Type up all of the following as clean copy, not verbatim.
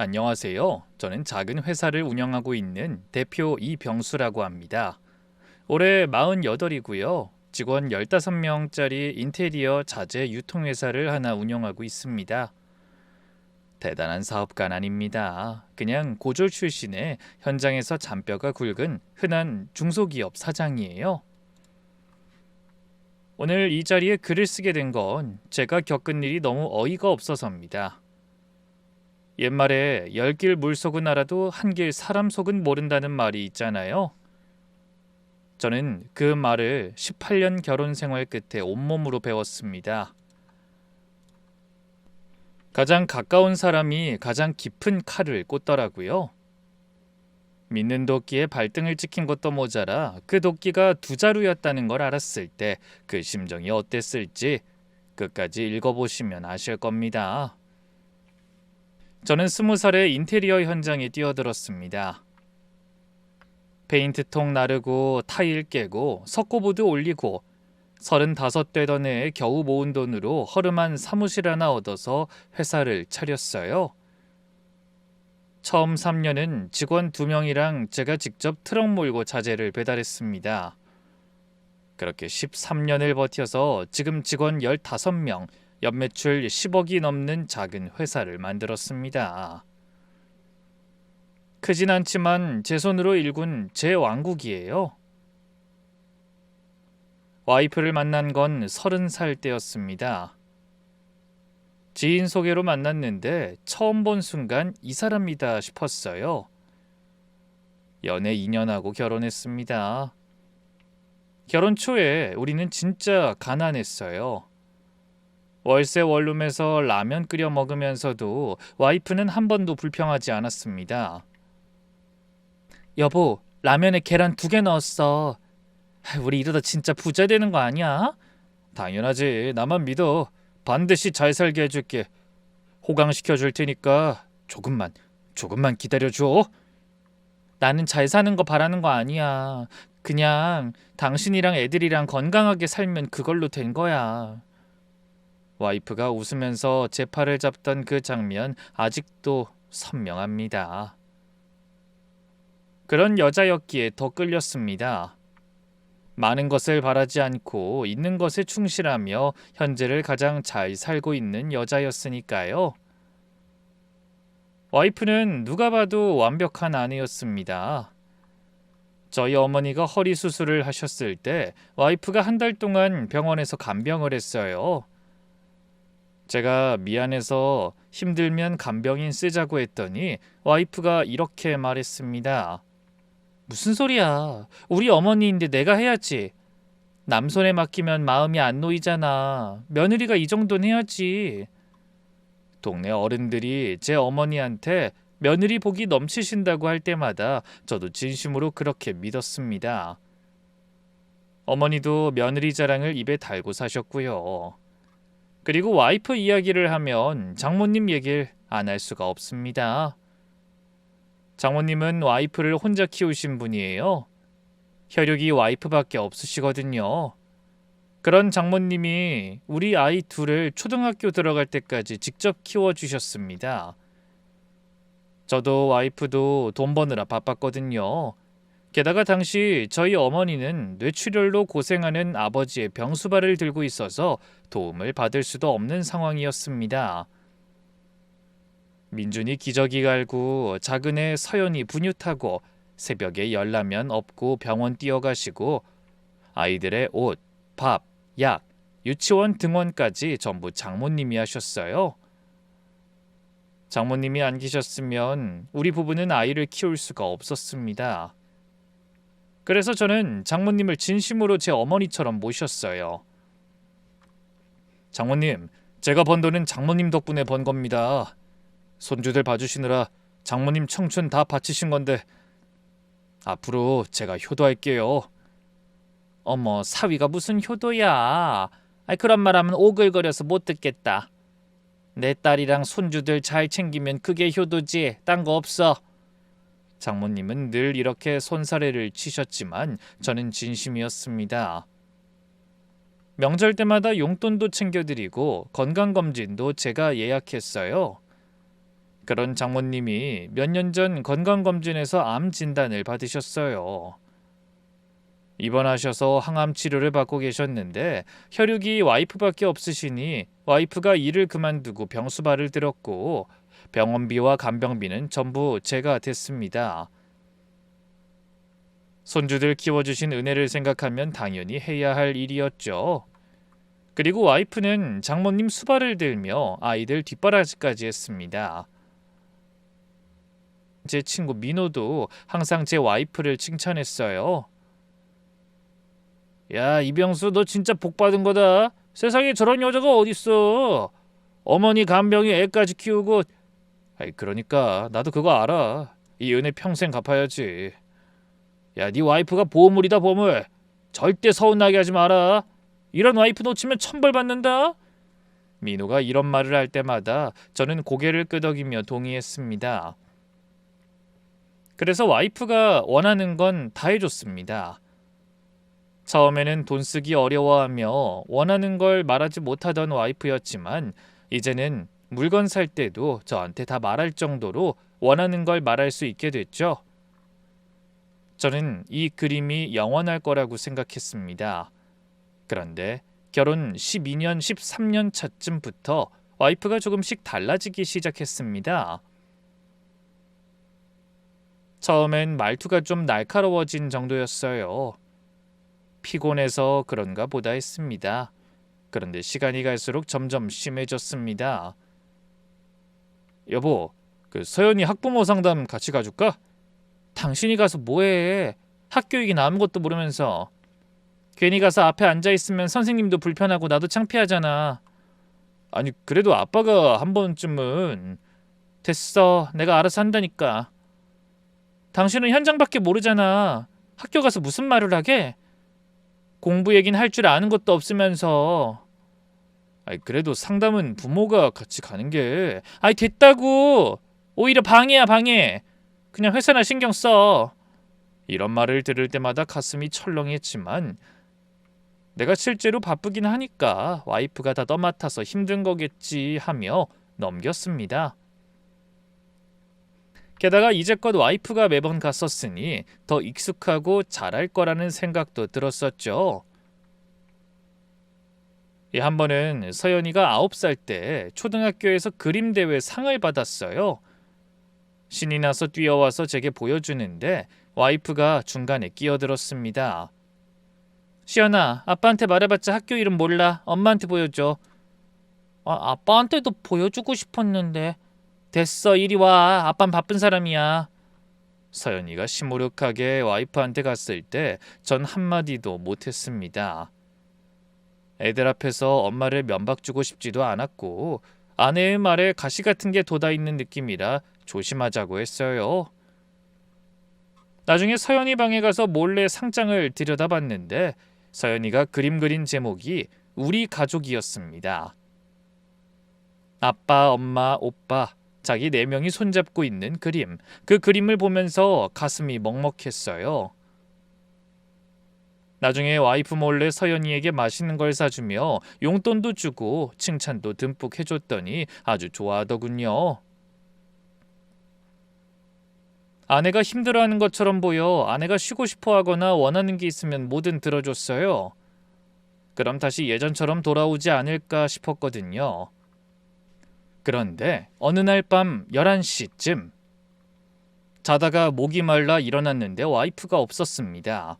안녕하세요. 저는 작은 회사를 운영하고 있는 대표 이병수라고 합니다. 올해 48이고요. 직원 15명짜리 인테리어 자재 유통회사를 하나 운영하고 있습니다. 대단한 사업가는 아닙니다. 그냥 고졸 출신의 현장에서 잔뼈가 굵은 흔한 중소기업 사장이에요. 오늘 이 자리에 글을 쓰게 된 건 제가 겪은 일이 너무 어이가 없어서입니다. 옛말에 열 길 물속은 알아도 한 길 사람 속은 모른다는 말이 있잖아요. 저는 그 말을 18년 결혼 생활 끝에 온몸으로 배웠습니다. 가장 가까운 사람이 가장 깊은 칼을 꽂더라고요. 믿는 도끼에 발등을 찍힌 것도 모자라 그 도끼가 두 자루였다는 걸 알았을 때 그 심정이 어땠을지 끝까지 읽어보시면 아실 겁니다. 저는 20살에 인테리어 현장에 뛰어들었습니다. 페인트통 나르고 타일 깨고 석고보드 올리고 35 되던 해에 겨우 모은 돈으로 허름한 사무실 하나 얻어서 회사를 차렸어요. 처음 3년은 직원 2명이랑 제가 직접 트럭 몰고 자재를 배달했습니다. 그렇게 13년을 버텨서 지금 직원 15명, 연매출 10억이 넘는 작은 회사를 만들었습니다. 크진 않지만 제 손으로 일군 제 왕국이에요. 와이프를 만난 건 30살 때였습니다. 지인 소개로 만났는데 처음 본 순간 이 사람이다 싶었어요. 연애 2년하고 결혼했습니다. 결혼 초에 우리는 진짜 가난했어요. 월세 원룸에서 라면 끓여 먹으면서도 와이프는 한 번도 불평하지 않았습니다. 여보, 라면에 계란 2개 넣었어. 우리 이러다 진짜 부자 되는 거 아니야? 당연하지. 나만 믿어. 반드시 잘 살게 해줄게. 호강시켜 줄 테니까 조금만 기다려줘. 나는 잘 사는 거 바라는 거 아니야. 그냥 당신이랑 애들이랑 건강하게 살면 그걸로 된 거야. 와이프가 웃으면서 제 팔을 잡던 그 장면 아직도 선명합니다. 그런 여자였기에 더 끌렸습니다. 많은 것을 바라지 않고 있는 것에 충실하며 현재를 가장 잘 살고 있는 여자였으니까요. 와이프는 누가 봐도 완벽한 아내였습니다. 저희 어머니가 허리 수술을 하셨을 때 와이프가 한 달 동안 병원에서 간병을 했어요. 제가 미안해서 힘들면 간병인 쓰자고 했더니 와이프가 이렇게 말했습니다. 무슨 소리야. 우리 어머니인데 내가 해야지. 남 손에 맡기면 마음이 안 놓이잖아. 며느리가 이 정도는 해야지. 동네 어른들이 제 어머니한테 며느리 복이 넘치신다고 할 때마다 저도 진심으로 그렇게 믿었습니다. 어머니도 며느리 자랑을 입에 달고 사셨고요. 그리고 와이프 이야기를 하면 장모님 얘기를 안 할 수가 없습니다. 장모님은 와이프를 혼자 키우신 분이에요. 혈육이 와이프밖에 없으시거든요. 그런 장모님이 우리 아이 둘을 초등학교 들어갈 때까지 직접 키워주셨습니다. 저도 와이프도 돈 버느라 바빴거든요. 게다가 당시 저희 어머니는 뇌출혈로 고생하는 아버지의 병수발을 들고 있어서 도움을 받을 수도 없는 상황이었습니다. 민준이 기저귀 갈고 작은 애 서연이 분유 타고 새벽에 열라면 업고 병원 뛰어가시고 아이들의 옷, 밥, 약, 유치원 등원까지 전부 장모님이 하셨어요. 장모님이 안 계셨으면 우리 부부는 아이를 키울 수가 없었습니다. 그래서 저는 장모님을 진심으로 제 어머니처럼 모셨어요. 장모님, 제가 번 돈은 장모님 덕분에 번 겁니다. 손주들 봐주시느라 장모님 청춘 다 바치신 건데 앞으로 제가 효도할게요. 어머, 사위가 무슨 효도야. 그런 말하면 오글거려서 못 듣겠다. 내 딸이랑 손주들 잘 챙기면 그게 효도지. 딴 거 없어. 장모님은 늘 이렇게 손사래를 치셨지만 저는 진심이었습니다. 명절 때마다 용돈도 챙겨드리고 건강검진도 제가 예약했어요. 그런 장모님이 몇 년 전 건강검진에서 암 진단을 받으셨어요. 입원하셔서 항암 치료를 받고 계셨는데 혈육이 와이프밖에 없으시니 와이프가 일을 그만두고 병수발을 들었고 병원비와 간병비는 전부 제가 댔습니다. 손주들 키워주신 은혜를 생각하면 당연히 해야 할 일이었죠. 그리고 와이프는 장모님 수발을 들며 아이들 뒷바라지까지 했습니다. 제 친구 민호도 항상 제 와이프를 칭찬했어요. 야, 이병수 너 진짜 복 받은 거다. 세상에 저런 여자가 어딨어. 어머니 간병이 애까지 키우고. 아이 그러니까 나도 그거 알아. 이 은혜 평생 갚아야지. 야, 네 와이프가 보물이다 보물. 절대 서운나게 하지 마라. 이런 와이프 놓치면 천벌 받는다. 민호가 이런 말을 할 때마다 저는 고개를 끄덕이며 동의했습니다. 그래서 와이프가 원하는 건 다 해줬습니다. 처음에는 돈 쓰기 어려워하며 원하는 걸 말하지 못하던 와이프였지만 이제는 물건 살 때도 저한테 다 말할 정도로 원하는 걸 말할 수 있게 됐죠. 저는 이 그림이 영원할 거라고 생각했습니다. 그런데 결혼 12년, 13년 차쯤부터 와이프가 조금씩 달라지기 시작했습니다. 처음엔 말투가 좀 날카로워진 정도였어요. 피곤해서 그런가 보다 했습니다. 그런데 시간이 갈수록 점점 심해졌습니다. 여보, 그 서연이 학부모 상담 같이 가줄까? 당신이 가서 뭐해? 학교 얘기는 아무것도 모르면서. 괜히 가서 앞에 앉아있으면 선생님도 불편하고 나도 창피하잖아. 아니 그래도 아빠가 한 번쯤은. 됐어, 내가 알아서 한다니까. 당신은 현장밖에 모르잖아. 학교 가서 무슨 말을 하게? 공부 얘긴 할 줄 아는 것도 없으면서. 아이 그래도 상담은 부모가 같이 가는 게. 아이 됐다고. 오히려 방해야 방해. 그냥 회사나 신경 써. 이런 말을 들을 때마다 가슴이 철렁했지만 내가 실제로 바쁘긴 하니까 와이프가 다 떠맡아서 힘든 거겠지 하며 넘겼습니다. 게다가 이제껏 와이프가 매번 갔었으니 더 익숙하고 잘할 거라는 생각도 들었었죠. 한 번은 서연이가 9살 때 초등학교에서 그림 대회 상을 받았어요. 신이 나서 뛰어와서 제게 보여주는데 와이프가 중간에 끼어들었습니다. 시연아, 아빠한테 말해봤자 학교 이름 몰라. 엄마한테 보여줘. 아빠한테도 보여주고 싶었는데. 됐어, 이리 와. 아빤 바쁜 사람이야. 서연이가 시무룩하게 와이프한테 갔을 때 전 한마디도 못했습니다. 애들 앞에서 엄마를 면박주고 싶지도 않았고 아내의 말에 가시 같은 게 돋아있는 느낌이라 조심하자고 했어요. 나중에 서연이 방에 가서 몰래 상장을 들여다봤는데 서연이가 그림 그린 제목이 우리 가족이었습니다. 아빠, 엄마, 오빠, 자기 4명이 손잡고 있는 그림. 그 그림을 보면서 가슴이 먹먹했어요. 나중에 와이프 몰래 서연이에게 맛있는 걸 사주며 용돈도 주고 칭찬도 듬뿍 해줬더니 아주 좋아하더군요. 아내가 힘들어하는 것처럼 보여 아내가 쉬고 싶어 하거나 원하는 게 있으면 뭐든 들어줬어요. 그럼 다시 예전처럼 돌아오지 않을까 싶었거든요. 그런데 어느 날 밤 11시쯤 자다가 목이 말라 일어났는데 와이프가 없었습니다.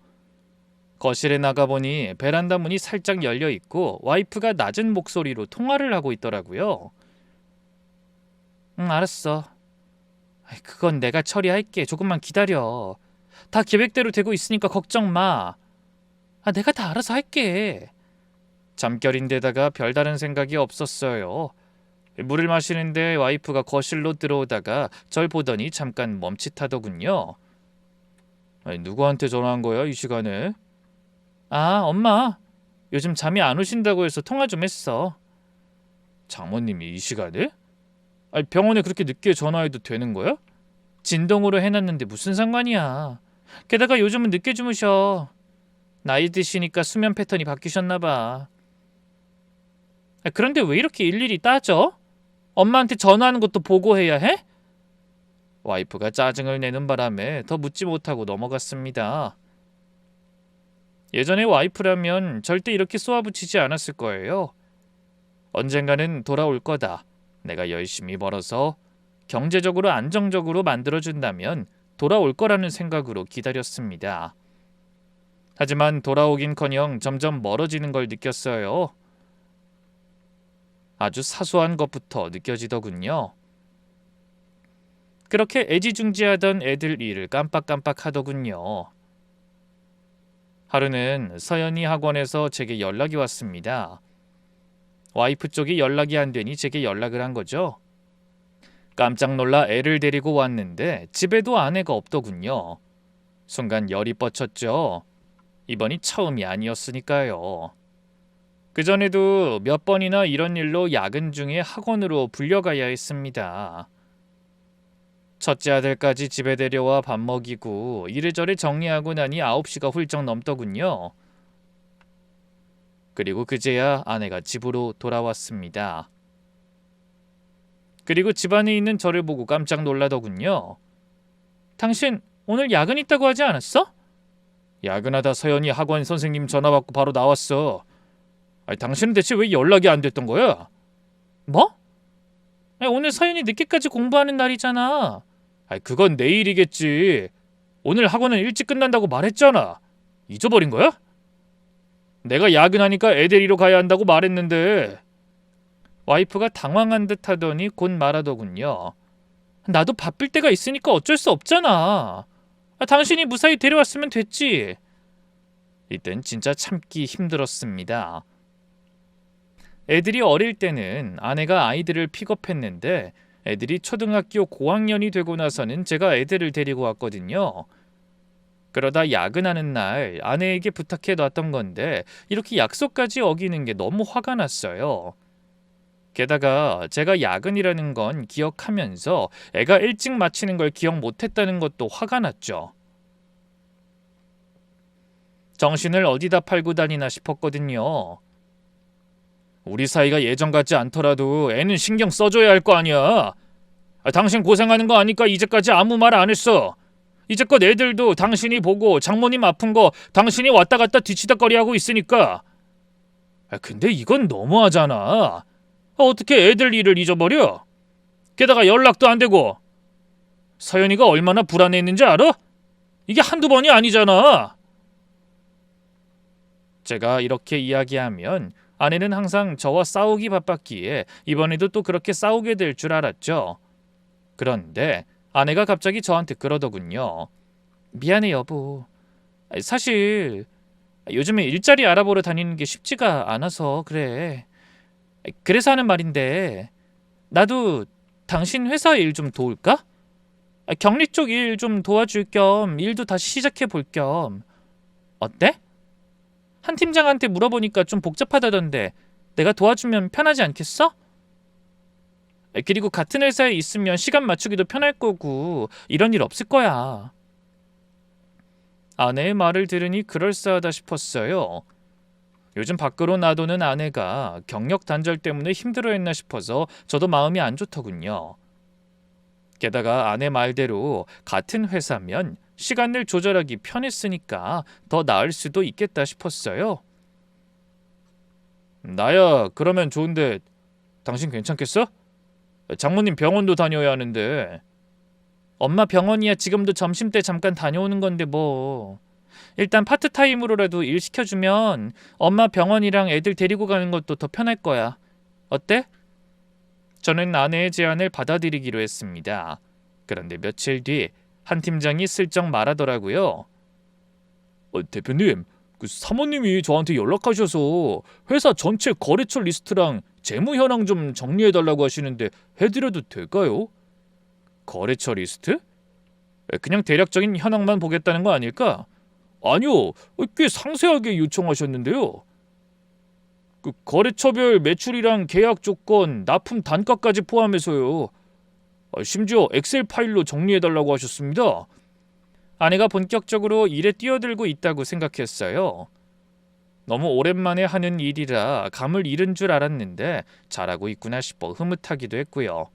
거실에 나가보니 베란다 문이 살짝 열려있고 와이프가 낮은 목소리로 통화를 하고 있더라고요. 응, 알았어. 그건 내가 처리할게. 조금만 기다려. 다 계획대로 되고 있으니까 걱정 마. 내가 다 알아서 할게. 잠결인데다가 별다른 생각이 없었어요. 물을 마시는데 와이프가 거실로 들어오다가 절 보더니 잠깐 멈칫하더군요. 누구한테 전화한 거야 이 시간에? 엄마. 요즘 잠이 안 오신다고 해서 통화 좀 했어. 장모님이 이 시간에? 병원에 그렇게 늦게 전화해도 되는 거야? 진동으로 해놨는데 무슨 상관이야. 게다가 요즘은 늦게 주무셔. 나이 드시니까 수면 패턴이 바뀌셨나 봐. 그런데 왜 이렇게 일일이 따져? 엄마한테 전화하는 것도 보고해야 해? 와이프가 짜증을 내는 바람에 더 묻지 못하고 넘어갔습니다. 예전에 와이프라면 절대 이렇게 쏘아붙이지 않았을 거예요. 언젠가는 돌아올 거다. 내가 열심히 벌어서 경제적으로 안정적으로 만들어준다면 돌아올 거라는 생각으로 기다렸습니다. 하지만 돌아오긴커녕 점점 멀어지는 걸 느꼈어요. 아주 사소한 것부터 느껴지더군요. 그렇게 애지중지하던 애들 일을 깜빡깜빡 하더군요. 하루는 서연이 학원에서 제게 연락이 왔습니다. 와이프 쪽이 연락이 안 되니 제게 연락을 한 거죠. 깜짝 놀라 애를 데리고 왔는데 집에도 아내가 없더군요. 순간 열이 뻗쳤죠. 이번이 처음이 아니었으니까요. 그전에도 몇 번이나 이런 일로 야근 중에 학원으로 불려가야 했습니다. 첫째 아들까지 집에 데려와 밥 먹이고 이래저래 정리하고 나니 9시가 훌쩍 넘더군요. 그리고 그제야 아내가 집으로 돌아왔습니다. 그리고 집안에 있는 저를 보고 깜짝 놀라더군요. 당신 오늘 야근 있다고 하지 않았어? 야근하다 서연이 학원 선생님 전화 받고 바로 나왔어. 아니, 당신은 대체 왜 연락이 안 됐던 거야? 뭐? 아니, 오늘 서연이 늦게까지 공부하는 날이잖아. 아니, 그건 내일이겠지. 오늘 학원은 일찍 끝난다고 말했잖아. 잊어버린 거야? 내가 야근하니까 애 데리러 가야 한다고 말했는데. 와이프가 당황한 듯 하더니 곧 말하더군요. 나도 바쁠 때가 있으니까 어쩔 수 없잖아. 당신이 무사히 데려왔으면 됐지. 이땐 진짜 참기 힘들었습니다. 애들이 어릴 때는 아내가 아이들을 픽업했는데 애들이 초등학교 고학년이 되고 나서는 제가 애들을 데리고 왔거든요. 그러다 야근하는 날 아내에게 부탁해 놨던 건데 이렇게 약속까지 어기는 게 너무 화가 났어요. 게다가 제가 야근이라는 건 기억하면서 애가 일찍 마치는 걸 기억 못했다는 것도 화가 났죠. 정신을 어디다 팔고 다니나 싶었거든요. 우리 사이가 예전 같지 않더라도 애는 신경 써줘야 할 거 아니야. 당신 고생하는 거 아니까 이제까지 아무 말 안 했어. 이제껏 애들도 당신이 보고 장모님 아픈 거 당신이 왔다 갔다 뒤치다거리하고 있으니까. 근데 이건 너무하잖아. 어떻게 애들 일을 잊어버려? 게다가 연락도 안 되고. 서연이가 얼마나 불안해했는지 알아? 이게 한두 번이 아니잖아. 제가 이렇게 이야기하면 아내는 항상 저와 싸우기 바빴기에 이번에도 또 그렇게 싸우게 될 줄 알았죠. 그런데 아내가 갑자기 저한테 그러더군요. 미안해 여보. 사실 요즘에 일자리 알아보러 다니는 게 쉽지가 않아서 그래. 그래서 하는 말인데 나도 당신 회사 일 좀 도울까? 격리 쪽 일 좀 도와줄 겸 일도 다시 시작해 볼 겸. 어때? 한 팀장한테 물어보니까 좀 복잡하다던데 내가 도와주면 편하지 않겠어? 그리고 같은 회사에 있으면 시간 맞추기도 편할 거고 이런 일 없을 거야. 아내의 말을 들으니 그럴싸하다 싶었어요. 요즘 밖으로 놔두는 아내가 경력 단절 때문에 힘들어했나 싶어서 저도 마음이 안 좋더군요. 게다가 아내 말대로 같은 회사면 시간을 조절하기 편했으니까 더 나을 수도 있겠다 싶었어요. 나야 그러면 좋은데 당신 괜찮겠어? 장모님 병원도 다녀야 하는데. 엄마 병원이야 지금도 점심때 잠깐 다녀오는 건데 뭐. 일단 파트타임으로라도 일 시켜주면 엄마 병원이랑 애들 데리고 가는 것도 더 편할 거야. 어때? 저는 아내의 제안을 받아들이기로 했습니다. 그런데 며칠 뒤 한 팀장이 슬쩍 말하더라고요. 대표님, 그 사모님이 저한테 연락하셔서 회사 전체 거래처 리스트랑 재무 현황 좀 정리해달라고 하시는데 해드려도 될까요? 거래처 리스트? 그냥 대략적인 현황만 보겠다는 거 아닐까? 아니요, 꽤 상세하게 요청하셨는데요. 그 거래처별 매출이랑 계약 조건, 납품 단가까지 포함해서요. 심지어 엑셀 파일로 정리해달라고 하셨습니다. 아내가 본격적으로 일에 뛰어들고 있다고 생각했어요. 너무 오랜만에 하는 일이라 감을 잃은 줄 알았는데 잘하고 있구나 싶어 흐뭇하기도 했고요.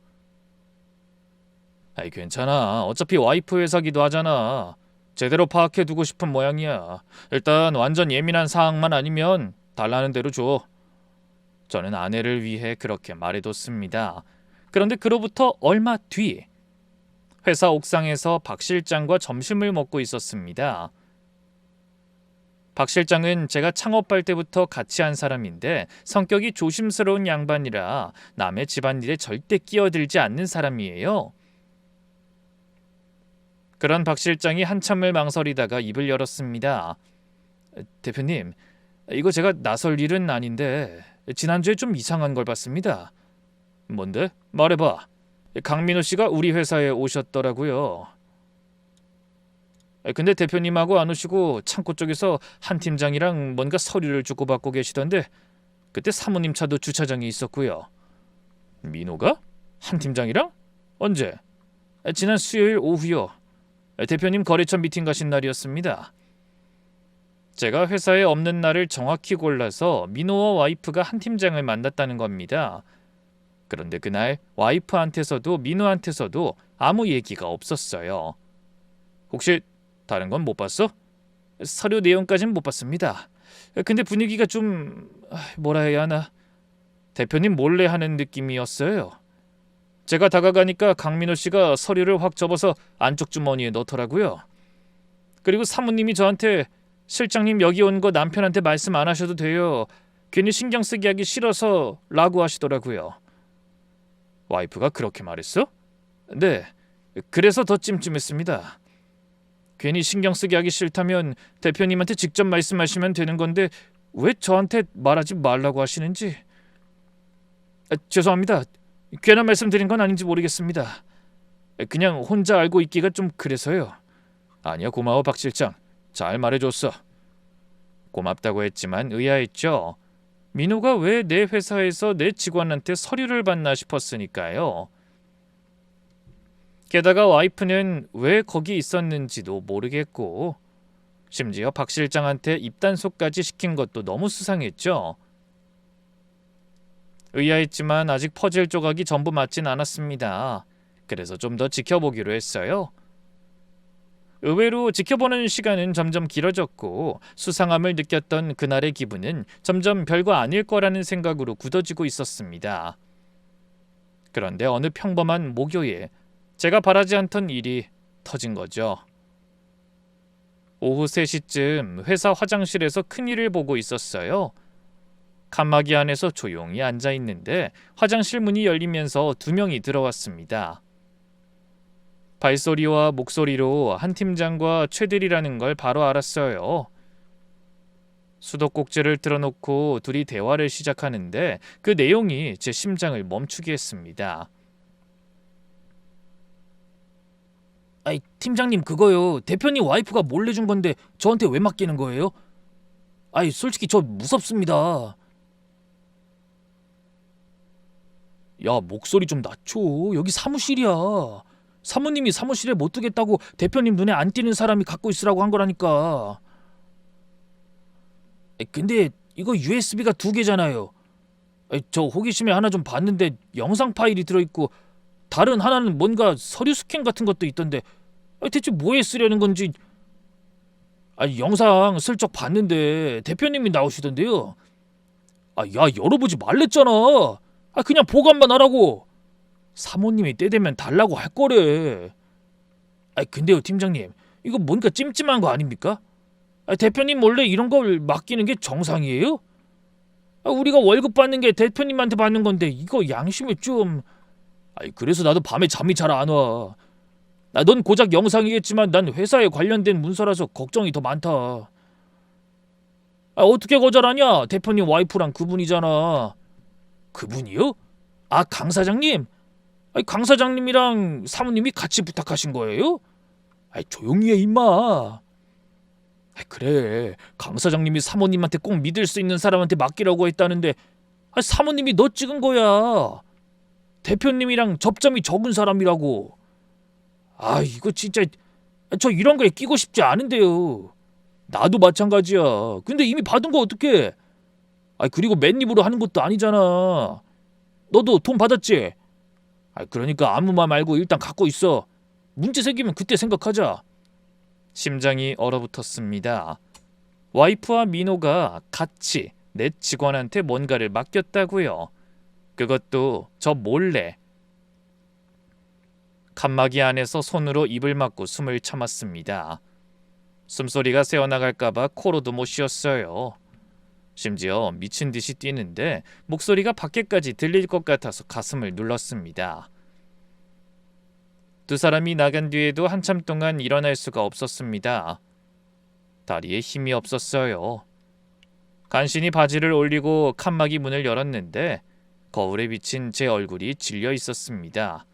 아이, 괜찮아. 어차피 와이프 회사기도 하잖아. 제대로 파악해두고 싶은 모양이야. 일단 완전 예민한 사항만 아니면 달라는 대로 줘. 저는 아내를 위해 그렇게 말해뒀습니다. 그런데 그로부터 얼마 뒤 회사 옥상에서 박 실장과 점심을 먹고 있었습니다. 박 실장은 제가 창업할 때부터 같이 한 사람인데 성격이 조심스러운 양반이라 남의 집안일에 절대 끼어들지 않는 사람이에요. 그런 박 실장이 한참을 망설이다가 입을 열었습니다. 대표님, 이거 제가 나설 일은 아닌데 지난주에 좀 이상한 걸 봤습니다. 뭔데? 말해봐. 강민호 씨가 우리 회사에 오셨더라고요. 근데 대표님하고 안 오시고 창고 쪽에서 한 팀장이랑 뭔가 서류를 주고받고 계시던데 그때 사모님 차도 주차장에 있었고요. 민호가? 한 팀장이랑? 언제? 지난 수요일 오후요. 대표님 거래처 미팅 가신 날이었습니다. 제가 회사에 없는 날을 정확히 골라서 민호와 와이프가 한 팀장을 만났다는 겁니다. 그런데 그날 와이프한테서도 민호한테서도 아무 얘기가 없었어요. 혹시 다른 건 못 봤어? 서류 내용까진 못 봤습니다. 근데 분위기가 좀 뭐라 해야 하나 대표님 몰래 하는 느낌이었어요. 제가 다가가니까 강민호 씨가 서류를 확 접어서 안쪽 주머니에 넣더라고요. 그리고 사모님이 저한테 실장님 여기 온 거 남편한테 말씀 안 하셔도 돼요. 괜히 신경 쓰게 하기 싫어서 라고 하시더라고요. 와이프가 그렇게 말했어? 네, 그래서 더 찜찜했습니다. 괜히 신경 쓰게 하기 싫다면 대표님한테 직접 말씀하시면 되는 건데 왜 저한테 말하지 말라고 하시는지. 죄송합니다. 괜한 말씀드린 건 아닌지 모르겠습니다. 그냥 혼자 알고 있기가 좀 그래서요. 아니야, 고마워 박 실장. 잘 말해줬어. 고맙다고 했지만 의아했죠. 민호가 왜 내 회사에서 내 직원한테 서류를 받나 싶었으니까요. 게다가 와이프는 왜 거기 있었는지도 모르겠고 심지어 박 실장한테 입단속까지 시킨 것도 너무 수상했죠. 의아했지만 아직 퍼즐 조각이 전부 맞진 않았습니다. 그래서 좀 더 지켜보기로 했어요. 의외로 지켜보는 시간은 점점 길어졌고 수상함을 느꼈던 그날의 기분은 점점 별거 아닐 거라는 생각으로 굳어지고 있었습니다. 그런데 어느 평범한 목요일 제가 바라지 않던 일이 터진 거죠. 오후 3시쯤 회사 화장실에서 큰일을 보고 있었어요. 칸막이 안에서 조용히 앉아 있는데 화장실 문이 열리면서 2명이 들어왔습니다. 발소리와 목소리로 한 팀장과 최들이라는 걸 바로 알았어요. 수도꼭지를 틀어놓고 둘이 대화를 시작하는데 그 내용이 제 심장을 멈추게 했습니다. 아이, 팀장님 그거요. 대표님 와이프가 몰래 준 건데 저한테 왜 맡기는 거예요? 아이, 솔직히 저 무섭습니다. 야, 목소리 좀 낮춰. 여기 사무실이야. 사모님이 사무실에 못 두겠다고 대표님 눈에 안 띄는 사람이 갖고 있으라고 한 거라니까. 근데 이거 USB가 2개잖아요. 저 호기심에 하나 좀 봤는데 영상 파일이 들어있고 다른 하나는 뭔가 서류 스캔 같은 것도 있던데 대체 뭐에 쓰려는 건지. 영상 슬쩍 봤는데 대표님이 나오시던데요. 야, 열어보지 말랬잖아. 그냥 보관만 하라고. 사모님이 때 되면 달라고 할 거래. 근데요 팀장님, 이거 뭔가 찜찜한 거 아닙니까? 대표님 몰래 이런 걸 맡기는 게 정상이에요? 우리가 월급 받는 게 대표님한테 받는 건데 이거 양심이 좀. 그래서 나도 밤에 잠이 잘 안 와. 넌 고작 영상이겠지만 난 회사에 관련된 문서라서 걱정이 더 많다. 어떻게 거절하냐? 대표님 와이프랑 그분이잖아. 그분이요? 강 사장님? 강 사장님이랑 사모님이 같이 부탁하신 거예요? 조용히 해 임마. 그래, 강 사장님이 사모님한테 꼭 믿을 수 있는 사람한테 맡기라고 했다는데 사모님이 너 찍은 거야. 대표님이랑 접점이 적은 사람이라고. 이거 진짜 저 이런 거에 끼고 싶지 않은데요. 나도 마찬가지야. 근데 이미 받은 거 어떡해. 그리고 맨입으로 하는 것도 아니잖아. 너도 돈 받았지? 그러니까 아무 말 말고 일단 갖고 있어. 문제 생기면 그때 생각하자. 심장이 얼어붙었습니다. 와이프와 민호가 같이 내 직원한테 뭔가를 맡겼다고요. 그것도 저 몰래. 칸막이 안에서 손으로 입을 막고 숨을 참았습니다. 숨소리가 새어나갈까봐 코로도 못 쉬었어요. 심지어 미친 듯이 뛰는데 목소리가 밖에까지 들릴 것 같아서 가슴을 눌렀습니다. 두 사람이 나간 뒤에도 한참 동안 일어날 수가 없었습니다. 다리에 힘이 없었어요. 간신히 바지를 올리고 칸막이 문을 열었는데 거울에 비친 제 얼굴이 질려 있었습니다.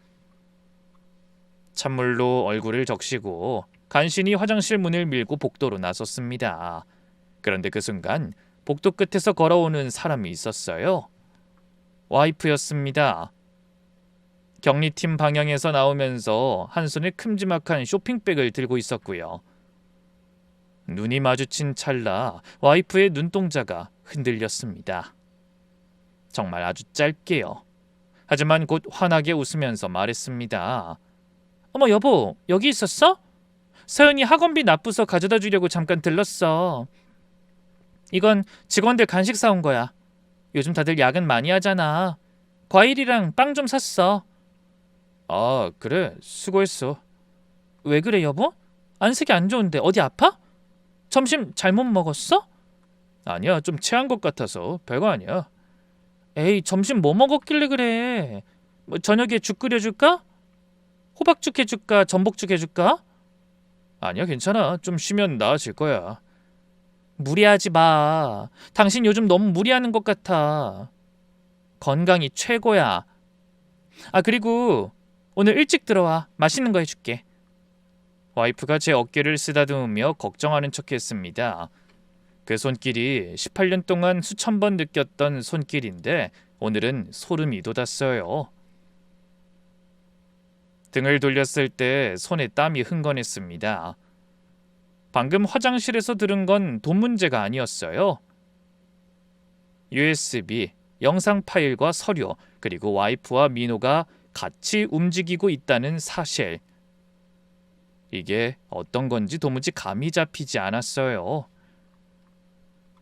찬물로 얼굴을 적시고 간신히 화장실 문을 밀고 복도로 나섰습니다. 그런데 그 순간 복도 끝에서 걸어오는 사람이 있었어요. 와이프였습니다. 격리팀 방향에서 나오면서 한 손에 큼지막한 쇼핑백을 들고 있었고요. 눈이 마주친 찰나 와이프의 눈동자가 흔들렸습니다. 정말 아주 짧게요. 하지만 곧 환하게 웃으면서 말했습니다. 어머 여보, 여기 있었어? 서연이 학원비 납부서 가져다 주려고 잠깐 들렀어. 이건 직원들 간식 사온 거야. 요즘 다들 야근 많이 하잖아. 과일이랑 빵 좀 샀어. 아, 그래. 수고했어. 왜 그래 여보? 안색이 안 좋은데 어디 아파? 점심 잘못 먹었어? 아니야, 좀 체한 것 같아서. 별거 아니야. 에이, 점심 뭐 먹었길래 그래? 뭐 저녁에 죽 끓여줄까? 호박죽 해줄까? 전복죽 해줄까? 아니야, 괜찮아. 좀 쉬면 나아질 거야. 무리하지 마. 당신 요즘 너무 무리하는 것 같아. 건강이 최고야. 아, 그리고 오늘 일찍 들어와. 맛있는 거 해줄게. 와이프가 제 어깨를 쓰다듬으며 걱정하는 척했습니다. 그 손길이 18년 동안 수천 번 느꼈던 손길인데 오늘은 소름이 돋았어요. 등을 돌렸을 때 손에 땀이 흥건했습니다. 방금 화장실에서 들은 건 돈 문제가 아니었어요. USB, 영상 파일과 서류, 그리고 와이프와 민호가 같이 움직이고 있다는 사실. 이게 어떤 건지 도무지 감이 잡히지 않았어요.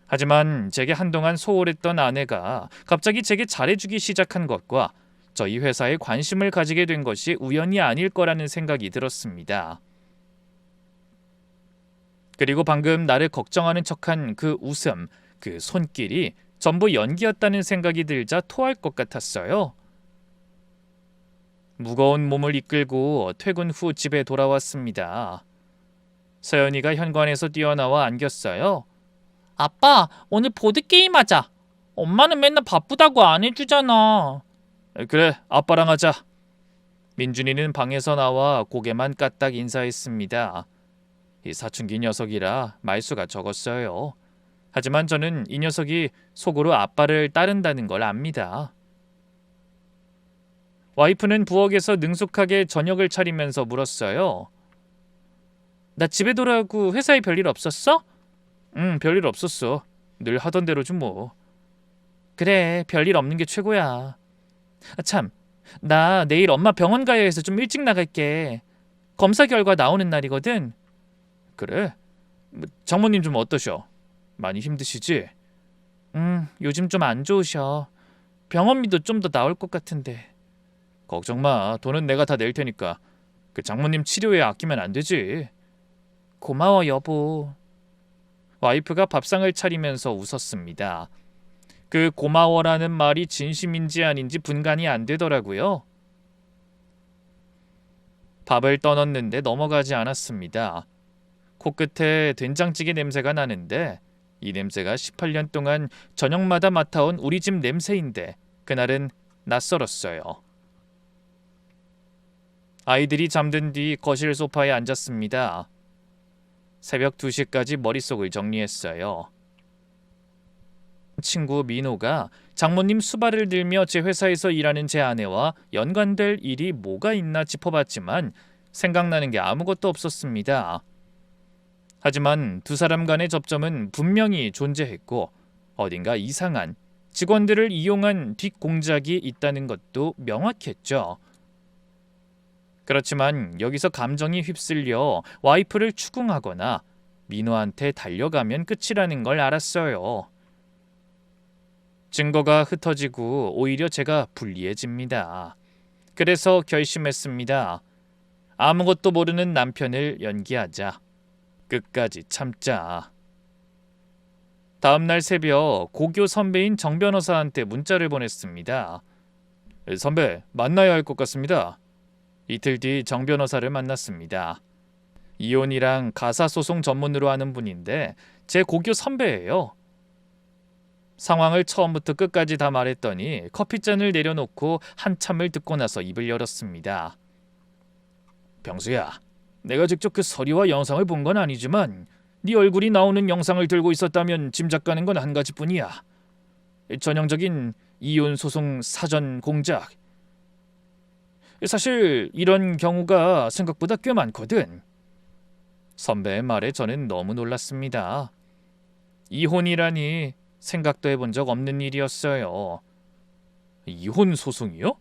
하지만 제게 한동안 소홀했던 아내가 갑자기 제게 잘해주기 시작한 것과 저희 회사에 관심을 가지게 된 것이 우연이 아닐 거라는 생각이 들었습니다. 그리고 방금 나를 걱정하는 척한 그 웃음, 그 손길이 전부 연기였다는 생각이 들자 토할 것 같았어요. 무거운 몸을 이끌고 퇴근 후 집에 돌아왔습니다. 서연이가 현관에서 뛰어나와 안겼어요. 아빠, 오늘 보드게임 하자. 엄마는 맨날 바쁘다고 안 해주잖아. 그래, 아빠랑 하자. 민준이는 방에서 나와 고개만 까딱 인사했습니다. 이 사춘기 녀석이라 말수가 적었어요. 하지만 저는 이 녀석이 속으로 아빠를 따른다는 걸 압니다. 와이프는 부엌에서 능숙하게 저녁을 차리면서 물었어요. 나 집에 돌아오고 회사에 별일 없었어? 응, 별일 없었어. 늘 하던 대로지 뭐. 그래, 별일 없는 게 최고야. 아, 참, 나 내일 엄마 병원 가야 해서 좀 일찍 나갈게. 검사 결과 나오는 날이거든. 그래? 장모님 좀 어떠셔? 많이 힘드시지? 요즘 좀 안 좋으셔. 병원비도 좀 더 나올 것 같은데. 걱정 마. 돈은 내가 다 낼 테니까. 그 장모님 치료에 아끼면 안 되지. 고마워 여보. 와이프가 밥상을 차리면서 웃었습니다. 그 고마워라는 말이 진심인지 아닌지 분간이 안 되더라고요. 밥을 떠넣는데 넘어가지 않았습니다. 코끝에 된장찌개 냄새가 나는데 이 냄새가 18년 동안 저녁마다 맡아온 우리 집 냄새인데 그날은 낯설었어요. 아이들이 잠든 뒤 거실 소파에 앉았습니다. 새벽 2시까지 머릿속을 정리했어요. 친구 민호가 장모님 수발을 들며 제 회사에서 일하는 제 아내와 연관될 일이 뭐가 있나 짚어봤지만 생각나는 게 아무것도 없었습니다. 하지만 두 사람 간의 접점은 분명히 존재했고 어딘가 이상한 직원들을 이용한 뒷공작이 있다는 것도 명확했죠. 그렇지만 여기서 감정이 휩쓸려 와이프를 추궁하거나 민호한테 달려가면 끝이라는 걸 알았어요. 증거가 흩어지고 오히려 제가 불리해집니다. 그래서 결심했습니다. 아무것도 모르는 남편을 연기하자. 끝까지 참자. 다음날 새벽 고교 선배인 정 변호사한테 문자를 보냈습니다. 선배, 만나야 할 것 같습니다. 이틀 뒤 정 변호사를 만났습니다. 이혼이랑 가사소송 전문으로 하는 분인데 제 고교 선배예요. 상황을 처음부터 끝까지 다 말했더니 커피잔을 내려놓고 한참을 듣고 나서 입을 열었습니다. 병수야, 내가 직접 그 서류와 영상을 본 건 아니지만 네 얼굴이 나오는 영상을 들고 있었다면 짐작가는 건 한 가지뿐이야. 전형적인 이혼 소송 사전 공작. 사실 이런 경우가 생각보다 꽤 많거든. 선배의 말에 저는 너무 놀랐습니다. 이혼이라니 생각도 해본 적 없는 일이었어요. 이혼 소송이요?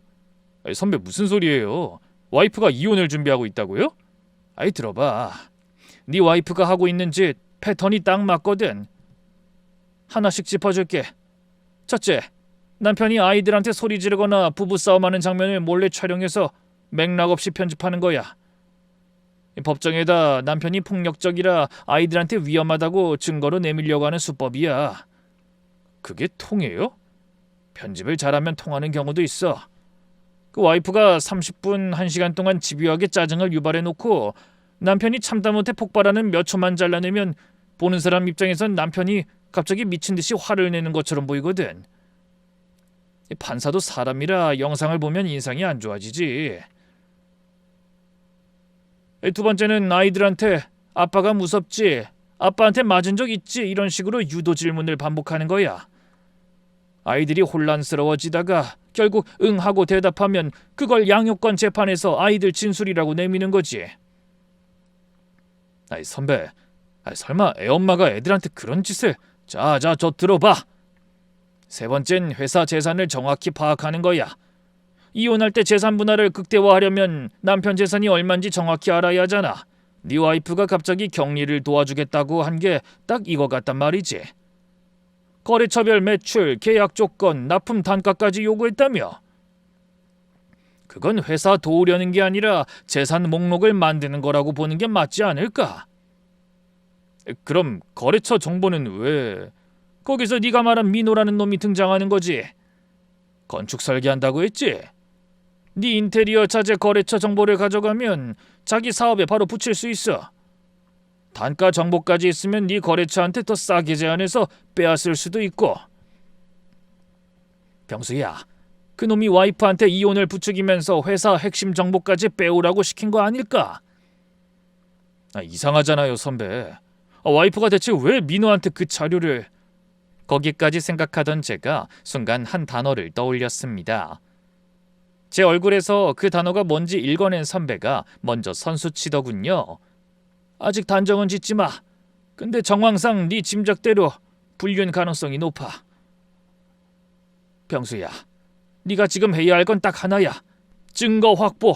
선배 무슨 소리예요? 와이프가 이혼을 준비하고 있다고요? 아이 들어봐. 네 와이프가 하고 있는 짓 패턴이 딱 맞거든. 하나씩 짚어줄게. 첫째, 남편이 아이들한테 소리 지르거나 부부싸움하는 장면을 몰래 촬영해서 맥락 없이 편집하는 거야. 법정에다 남편이 폭력적이라 아이들한테 위험하다고 증거로 내밀려고 하는 수법이야. 그게 통해요? 편집을 잘하면 통하는 경우도 있어. 그 와이프가 30분, 1시간 동안 집요하게 짜증을 유발해놓고 남편이 참다 못해 폭발하는 몇 초만 잘라내면 보는 사람 입장에선 남편이 갑자기 미친 듯이 화를 내는 것처럼 보이거든. 판사도 사람이라 영상을 보면 인상이 안 좋아지지. 두 번째는 아이들한테 아빠가 무섭지? 아빠한테 맞은 적 있지? 이런 식으로 유도 질문을 반복하는 거야. 아이들이 혼란스러워지다가 결국 응 하고 대답하면 그걸 양육권 재판에서 아이들 진술이라고 내미는 거지. 아이 선배, 설마 애엄마가 애들한테 그런 짓을... 자, 저 들어봐. 세 번째는 회사 재산을 정확히 파악하는 거야. 이혼할 때 재산 분할을 극대화하려면 남편 재산이 얼마인지 정확히 알아야 하잖아. 네 와이프가 갑자기 격리를 도와주겠다고 한 게 딱 이거 같단 말이지. 거래처별 매출, 계약 조건, 납품 단가까지 요구했다며. 그건 회사 도우려는 게 아니라 재산 목록을 만드는 거라고 보는 게 맞지 않을까? 그럼 거래처 정보는 왜... 거기서 네가 말한 민호라는 놈이 등장하는 거지. 건축 설계한다고 했지? 네 인테리어 자재 거래처 정보를 가져가면 자기 사업에 바로 붙일 수 있어. 단가 정보까지 있으면 네 거래처한테 더 싸게 제안해서 빼앗을 수도 있고. 병수야, 그놈이 와이프한테 이혼을 부추기면서 회사 핵심 정보까지 빼오라고 시킨 거 아닐까? 이상하잖아요, 선배. 와이프가 대체 왜 민호한테 그 자료를... 거기까지 생각하던 제가 순간 한 단어를 떠올렸습니다. 제 얼굴에서 그 단어가 뭔지 읽어낸 선배가 먼저 선수치더군요. 아직 단정은 짓지 마. 근데 정황상 네 짐작대로 불륜 가능성이 높아. 병수야, 네가 지금 해야 할 건 딱 하나야. 증거 확보.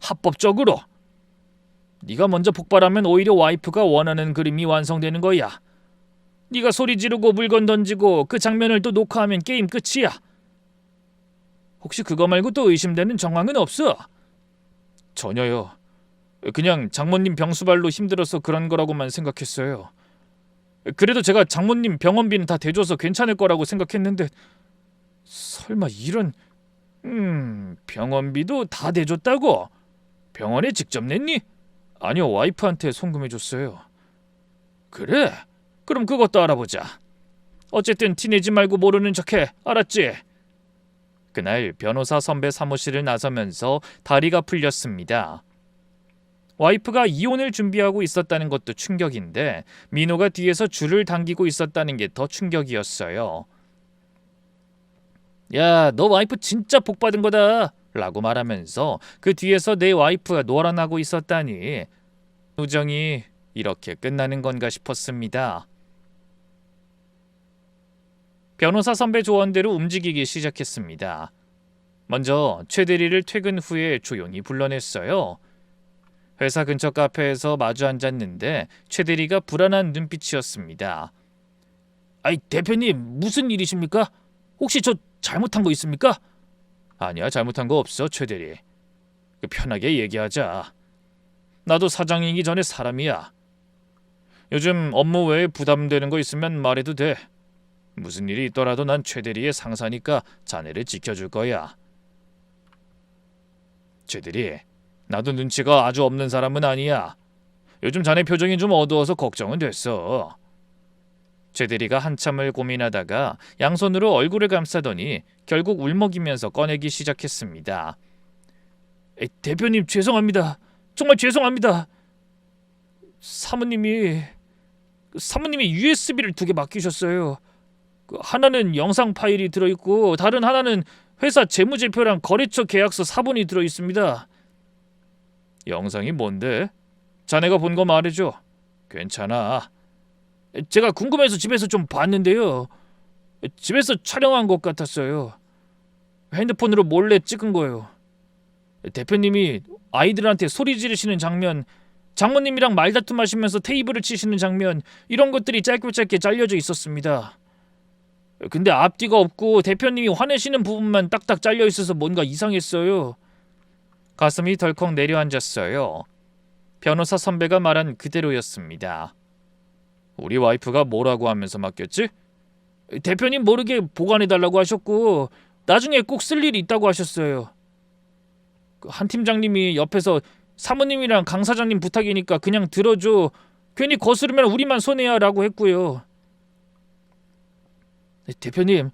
합법적으로. 네가 먼저 폭발하면 오히려 와이프가 원하는 그림이 완성되는 거야. 네가 소리 지르고 물건 던지고 그 장면을 또 녹화하면 게임 끝이야. 혹시 그거 말고 또 의심되는 정황은 없어? 전혀요. 그냥 장모님 병수발로 힘들어서 그런 거라고만 생각했어요. 그래도 제가 장모님 병원비는 다 대줘서 괜찮을 거라고 생각했는데 설마 이런... 병원비도 다 대줬다고? 병원에 직접 냈니? 아니요, 와이프한테 송금해줬어요. 그래? 그럼 그것도 알아보자. 어쨌든 티내지 말고 모르는 척해. 알았지? 그날 변호사 선배 사무실을 나서면서 다리가 풀렸습니다. 와이프가 이혼을 준비하고 있었다는 것도 충격인데 민호가 뒤에서 줄을 당기고 있었다는 게 더 충격이었어요. 야, 너 와이프 진짜 복 받은 거다 라고 말하면서 그 뒤에서 내 와이프가 놀아나고 있었다니 우정이 이렇게 끝나는 건가 싶었습니다. 변호사 선배 조언대로 움직이기 시작했습니다. 먼저 최 대리를 퇴근 후에 조용히 불러냈어요. 회사 근처 카페에서 마주 앉았는데 최 대리가 불안한 눈빛이었습니다. 아이, 대표님, 무슨 일이십니까? 혹시 저 잘못한 거 있습니까? 아니야, 잘못한 거 없어, 최 대리. 편하게 얘기하자. 나도 사장이기 전에 사람이야. 요즘 업무 외에 부담되는 거 있으면 말해도 돼. 무슨 일이 있더라도 난 최 대리의 상사니까 자네를 지켜줄 거야. 최 대리, 나도 눈치가 아주 없는 사람은 아니야. 요즘 자네 표정이 좀 어두워서 걱정은 됐어. 최 대리가 한참을 고민하다가 양손으로 얼굴을 감싸더니 결국 울먹이면서 꺼내기 시작했습니다. 대표님, 죄송합니다. 정말 죄송합니다. 사모님이 USB를 2개 맡기셨어요. 하나는 영상 파일이 들어있고 다른 하나는 회사 재무제표랑 거래처 계약서 사본이 들어있습니다. 영상이 뭔데? 자네가 본 거 말해줘. 괜찮아. 제가 궁금해서 집에서 좀 봤는데요. 집에서 촬영한 것 같았어요. 핸드폰으로 몰래 찍은 거예요. 대표님이 아이들한테 소리 지르시는 장면, 장모님이랑 말다툼하시면서 테이블을 치시는 장면, 이런 것들이 짧게 잘려져 있었습니다. 근데 앞뒤가 없고 대표님이 화내시는 부분만 딱딱 잘려 있어서 뭔가 이상했어요. 가슴이 덜컥 내려앉았어요. 변호사 선배가 말한 그대로였습니다. 우리 와이프가 뭐라고 하면서 맡겼지? 대표님 모르게 보관해달라고 하셨고 나중에 꼭 쓸 일이 있다고 하셨어요. 한 팀장님이 옆에서 사모님이랑 강 사장님 부탁이니까 그냥 들어줘. 괜히 거스르면 우리만 손해야 라고 했고요. 대표님,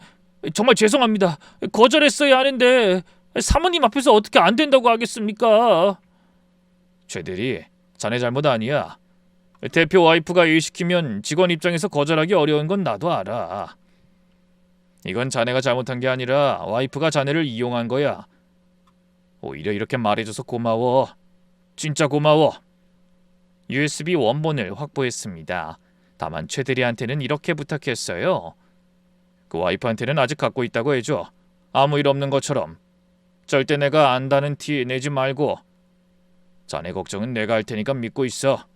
정말 죄송합니다. 거절했어야 하는데 사모님 앞에서 어떻게 안 된다고 하겠습니까? 최 대리, 자네 잘못 아니야. 대표 와이프가 일 시키면 직원 입장에서 거절하기 어려운 건 나도 알아. 이건 자네가 잘못한 게 아니라 와이프가 자네를 이용한 거야. 오히려 이렇게 말해줘서 고마워. 진짜 고마워. USB 원본을 확보했습니다. 다만 최 대리한테는 이렇게 부탁했어요. 그 와이프한테는 아직 갖고 있다고 해줘. 아무 일 없는 것처럼. 절대 내가 안다는 티 내지 말고. 자네 걱정은 내가 할 테니까 믿고 있어.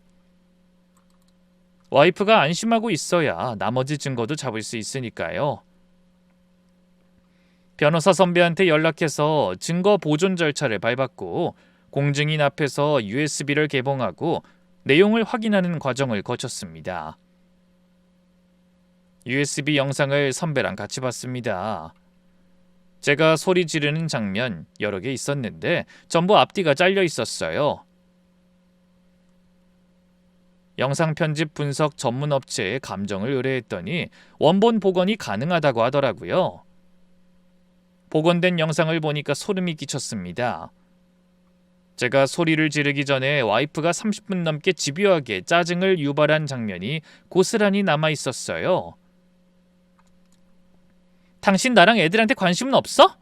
와이프가 안심하고 있어야 나머지 증거도 잡을 수 있으니까요. 변호사 선배한테 연락해서 증거 보존 절차를 밟았고 공증인 앞에서 USB를 개봉하고 내용을 확인하는 과정을 거쳤습니다. USB 영상을 선배랑 같이 봤습니다. 제가 소리 지르는 장면 여러 개 있었는데 전부 앞뒤가 잘려 있었어요. 영상 편집 분석 전문 업체에 감정을 의뢰했더니 원본 복원이 가능하다고 하더라고요. 복원된 영상을 보니까 소름이 끼쳤습니다. 제가 소리를 지르기 전에 와이프가 30분 넘게 집요하게 짜증을 유발한 장면이 고스란히 남아 있었어요. 당신 나랑 애들한테 관심은 없어?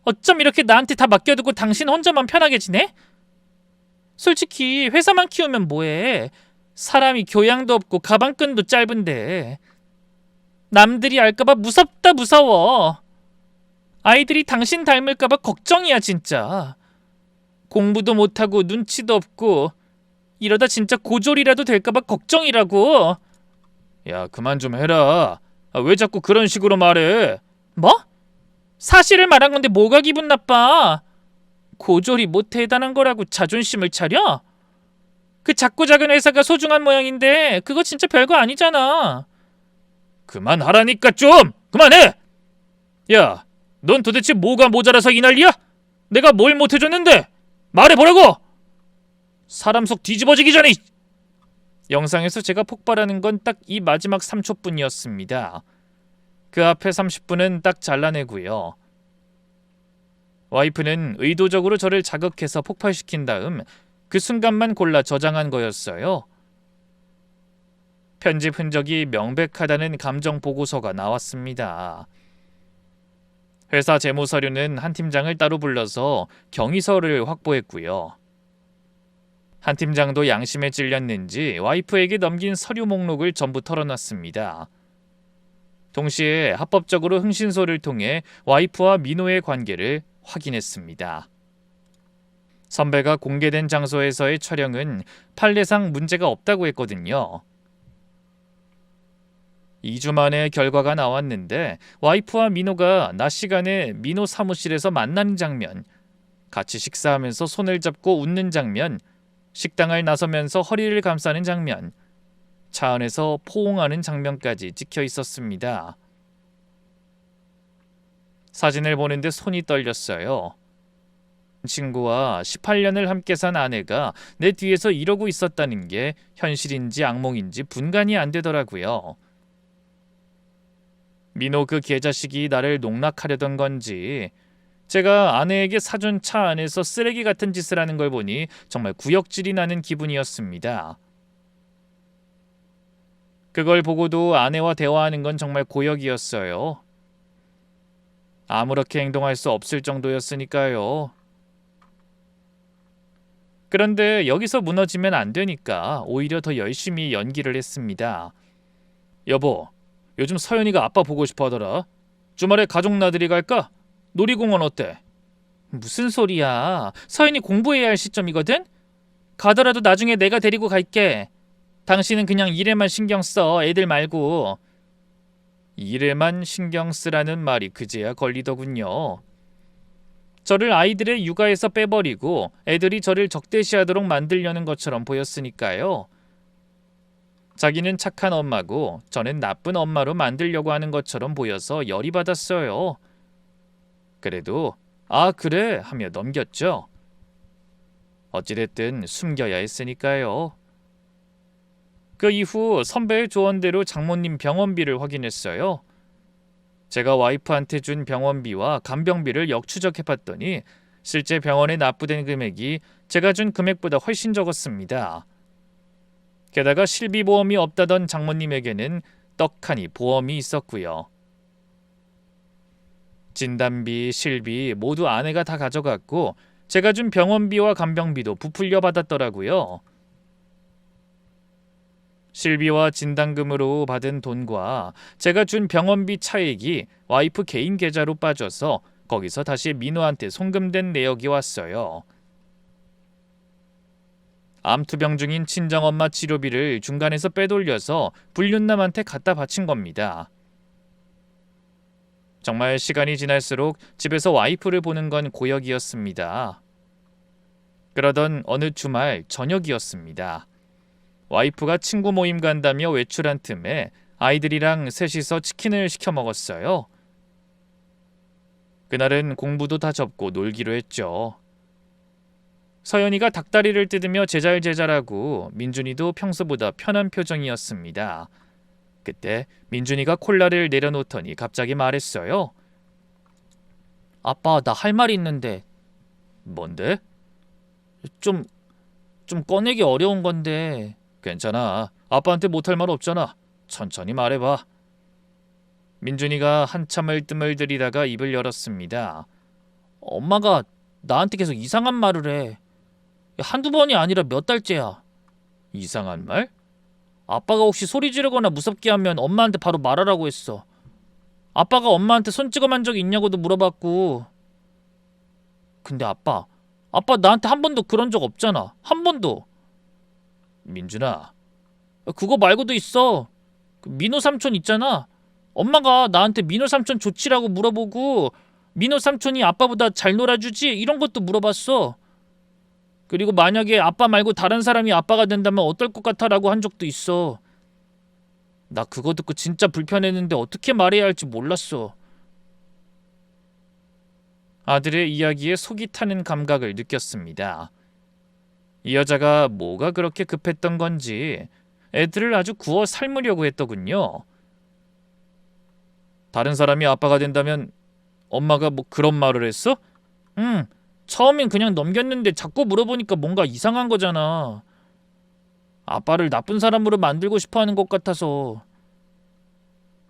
어쩜 이렇게 나한테 다 맡겨두고 당신 혼자만 편하게 지내? 솔직히 회사만 키우면 뭐해? 사람이 교양도 없고 가방끈도 짧은데. 남들이 알까봐 무섭다 무서워. 아이들이 당신 닮을까봐 걱정이야 진짜. 공부도 못하고 눈치도 없고 이러다 진짜 고졸이라도 될까봐 걱정이라고. 야, 그만 좀 해라. 왜 자꾸 그런 식으로 말해? 뭐? 사실을 말한 건데 뭐가 기분 나빠? 고졸이 뭐 대단한 거라고 자존심을 차려? 그 작고 작은 회사가 소중한 모양인데 그거 진짜 별거 아니잖아. 그만하라니까 좀! 그만해! 야, 넌 도대체 뭐가 모자라서 이 난리야? 내가 뭘 못해줬는데? 말해보라고! 사람 속 뒤집어지기 전에! 영상에서 제가 폭발하는 건 딱 이 마지막 3초뿐이었습니다. 그 앞에 30분은 딱 잘라내고요. 와이프는 의도적으로 저를 자극해서 폭발시킨 다음 그 순간만 골라 저장한 거였어요. 편집 흔적이 명백하다는 감정 보고서가 나왔습니다. 회사 재무 서류는 한 팀장을 따로 불러서 경위서를 확보했고요. 한 팀장도 양심에 찔렸는지 와이프에게 넘긴 서류 목록을 전부 털어놨습니다. 동시에 합법적으로 흥신소를 통해 와이프와 민호의 관계를 확인했습니다. 선배가 공개된 장소에서의 촬영은 판례상 문제가 없다고 했거든요. 2주 만에 결과가 나왔는데 와이프와 민호가 낮 시간에 민호 사무실에서 만나는 장면, 같이 식사하면서 손을 잡고 웃는 장면, 식당을 나서면서 허리를 감싸는 장면, 차 안에서 포옹하는 장면까지 찍혀 있었습니다. 사진을 보는데 손이 떨렸어요. 친구와 18년을 함께 산 아내가 내 뒤에서 이러고 있었다는 게 현실인지 악몽인지 분간이 안 되더라고요. 민호 그 개자식이 나를 농락하려던 건지, 제가 아내에게 사준 차 안에서 쓰레기 같은 짓을 하는 걸 보니 정말 구역질이 나는 기분이었습니다. 그걸 보고도 아내와 대화하는 건 정말 고역이었어요. 아무렇게 행동할 수 없을 정도였으니까요. 그런데 여기서 무너지면 안 되니까 오히려 더 열심히 연기를 했습니다. 여보, 요즘 서연이가 아빠 보고 싶어 하더라. 주말에 가족 나들이 갈까? 놀이공원 어때? 무슨 소리야. 서연이 공부해야 할 시점이거든? 가더라도 나중에 내가 데리고 갈게. 당신은 그냥 일에만 신경 써. 애들 말고. 일에만 신경 쓰라는 말이 그제야 걸리더군요. 저를 아이들의 육아에서 빼버리고 애들이 저를 적대시하도록 만들려는 것처럼 보였으니까요. 자기는 착한 엄마고 저는 나쁜 엄마로 만들려고 하는 것처럼 보여서 열이 받았어요. 그래도 아 그래 하며 넘겼죠. 어찌됐든 숨겨야 했으니까요. 그 이후 선배의 조언대로 장모님 병원비를 확인했어요. 제가 와이프한테 준 병원비와 간병비를 역추적해봤더니 실제 병원에 납부된 금액이 제가 준 금액보다 훨씬 적었습니다. 게다가 실비보험이 없다던 장모님에게는 떡하니 보험이 있었고요. 진단비, 실비 모두 아내가 다 가져갔고 제가 준 병원비와 간병비도 부풀려 받았더라고요. 실비와 진단금으로 받은 돈과 제가 준 병원비 차액이 와이프 개인 계좌로 빠져서 거기서 다시 민호한테 송금된 내역이 왔어요. 암투병 중인 친정엄마 치료비를 중간에서 빼돌려서 불륜남한테 갖다 바친 겁니다. 정말 시간이 지날수록 집에서 와이프를 보는 건 고역이었습니다. 그러던 어느 주말 저녁이었습니다. 와이프가 친구 모임 간다며 외출한 틈에 아이들이랑 셋이서 치킨을 시켜 먹었어요. 그날은 공부도 다 접고 놀기로 했죠. 서연이가 닭다리를 뜯으며 제잘제잘하고 민준이도 평소보다 편한 표정이었습니다. 그때 민준이가 콜라를 내려놓더니 갑자기 말했어요. 아빠, 나 할 말이 있는데. 뭔데? 좀 꺼내기 어려운 건데. 괜찮아. 아빠한테 못할 말 없잖아. 천천히 말해봐. 민준이가 한참을 뜸을 들이다가 입을 열었습니다. 엄마가 나한테 계속 이상한 말을 해. 한두 번이 아니라 몇 달째야. 이상한 말? 아빠가 혹시 소리 지르거나 무섭게 하면 엄마한테 바로 말하라고 했어. 아빠가 엄마한테 손 찍어만 적 있냐고도 물어봤고. 근데 아빠 나한테 한 번도 그런 적 없잖아. 한 번도. 민준아. 그거 말고도 있어. 그 민호 삼촌 있잖아. 엄마가 나한테 민호 삼촌 좋지라고 물어보고 민호 삼촌이 아빠보다 잘 놀아주지? 이런 것도 물어봤어. 그리고 만약에 아빠 말고 다른 사람이 아빠가 된다면 어떨 것 같아? 라고 한 적도 있어. 나 그거 듣고 진짜 불편했는데 어떻게 말해야 할지 몰랐어. 아들의 이야기에 속이 타는 감각을 느꼈습니다. 이 여자가 뭐가 그렇게 급했던 건지 애들을 아주 구워 삶으려고 했더군요. 다른 사람이 아빠가 된다면 엄마가 뭐 그런 말을 했어? 응. 처음엔 그냥 넘겼는데 자꾸 물어보니까 뭔가 이상한 거잖아. 아빠를 나쁜 사람으로 만들고 싶어하는 것 같아서.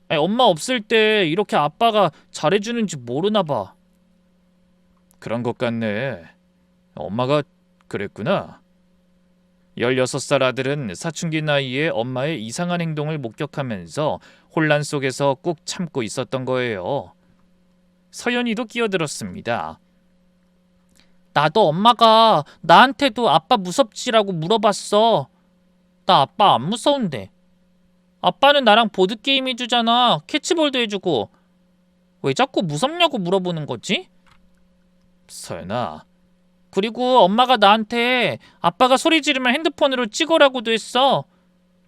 아니, 엄마 없을 때 이렇게 아빠가 잘해주는지 모르나 봐. 그런 것 같네. 엄마가 그랬구나. 16살 아들은 사춘기 나이에 엄마의 이상한 행동을 목격하면서 혼란 속에서 꾹 참고 있었던 거예요. 서연이도 끼어들었습니다. 나도 엄마가 나한테도 아빠 무섭지라고 물어봤어. 나 아빠 안 무서운데. 아빠는 나랑 보드게임 해주잖아. 캐치볼도 해주고. 왜 자꾸 무섭냐고 물어보는 거지? 서연아, 그리고 엄마가 나한테 아빠가 소리 지르면 핸드폰으로 찍으라고도 했어.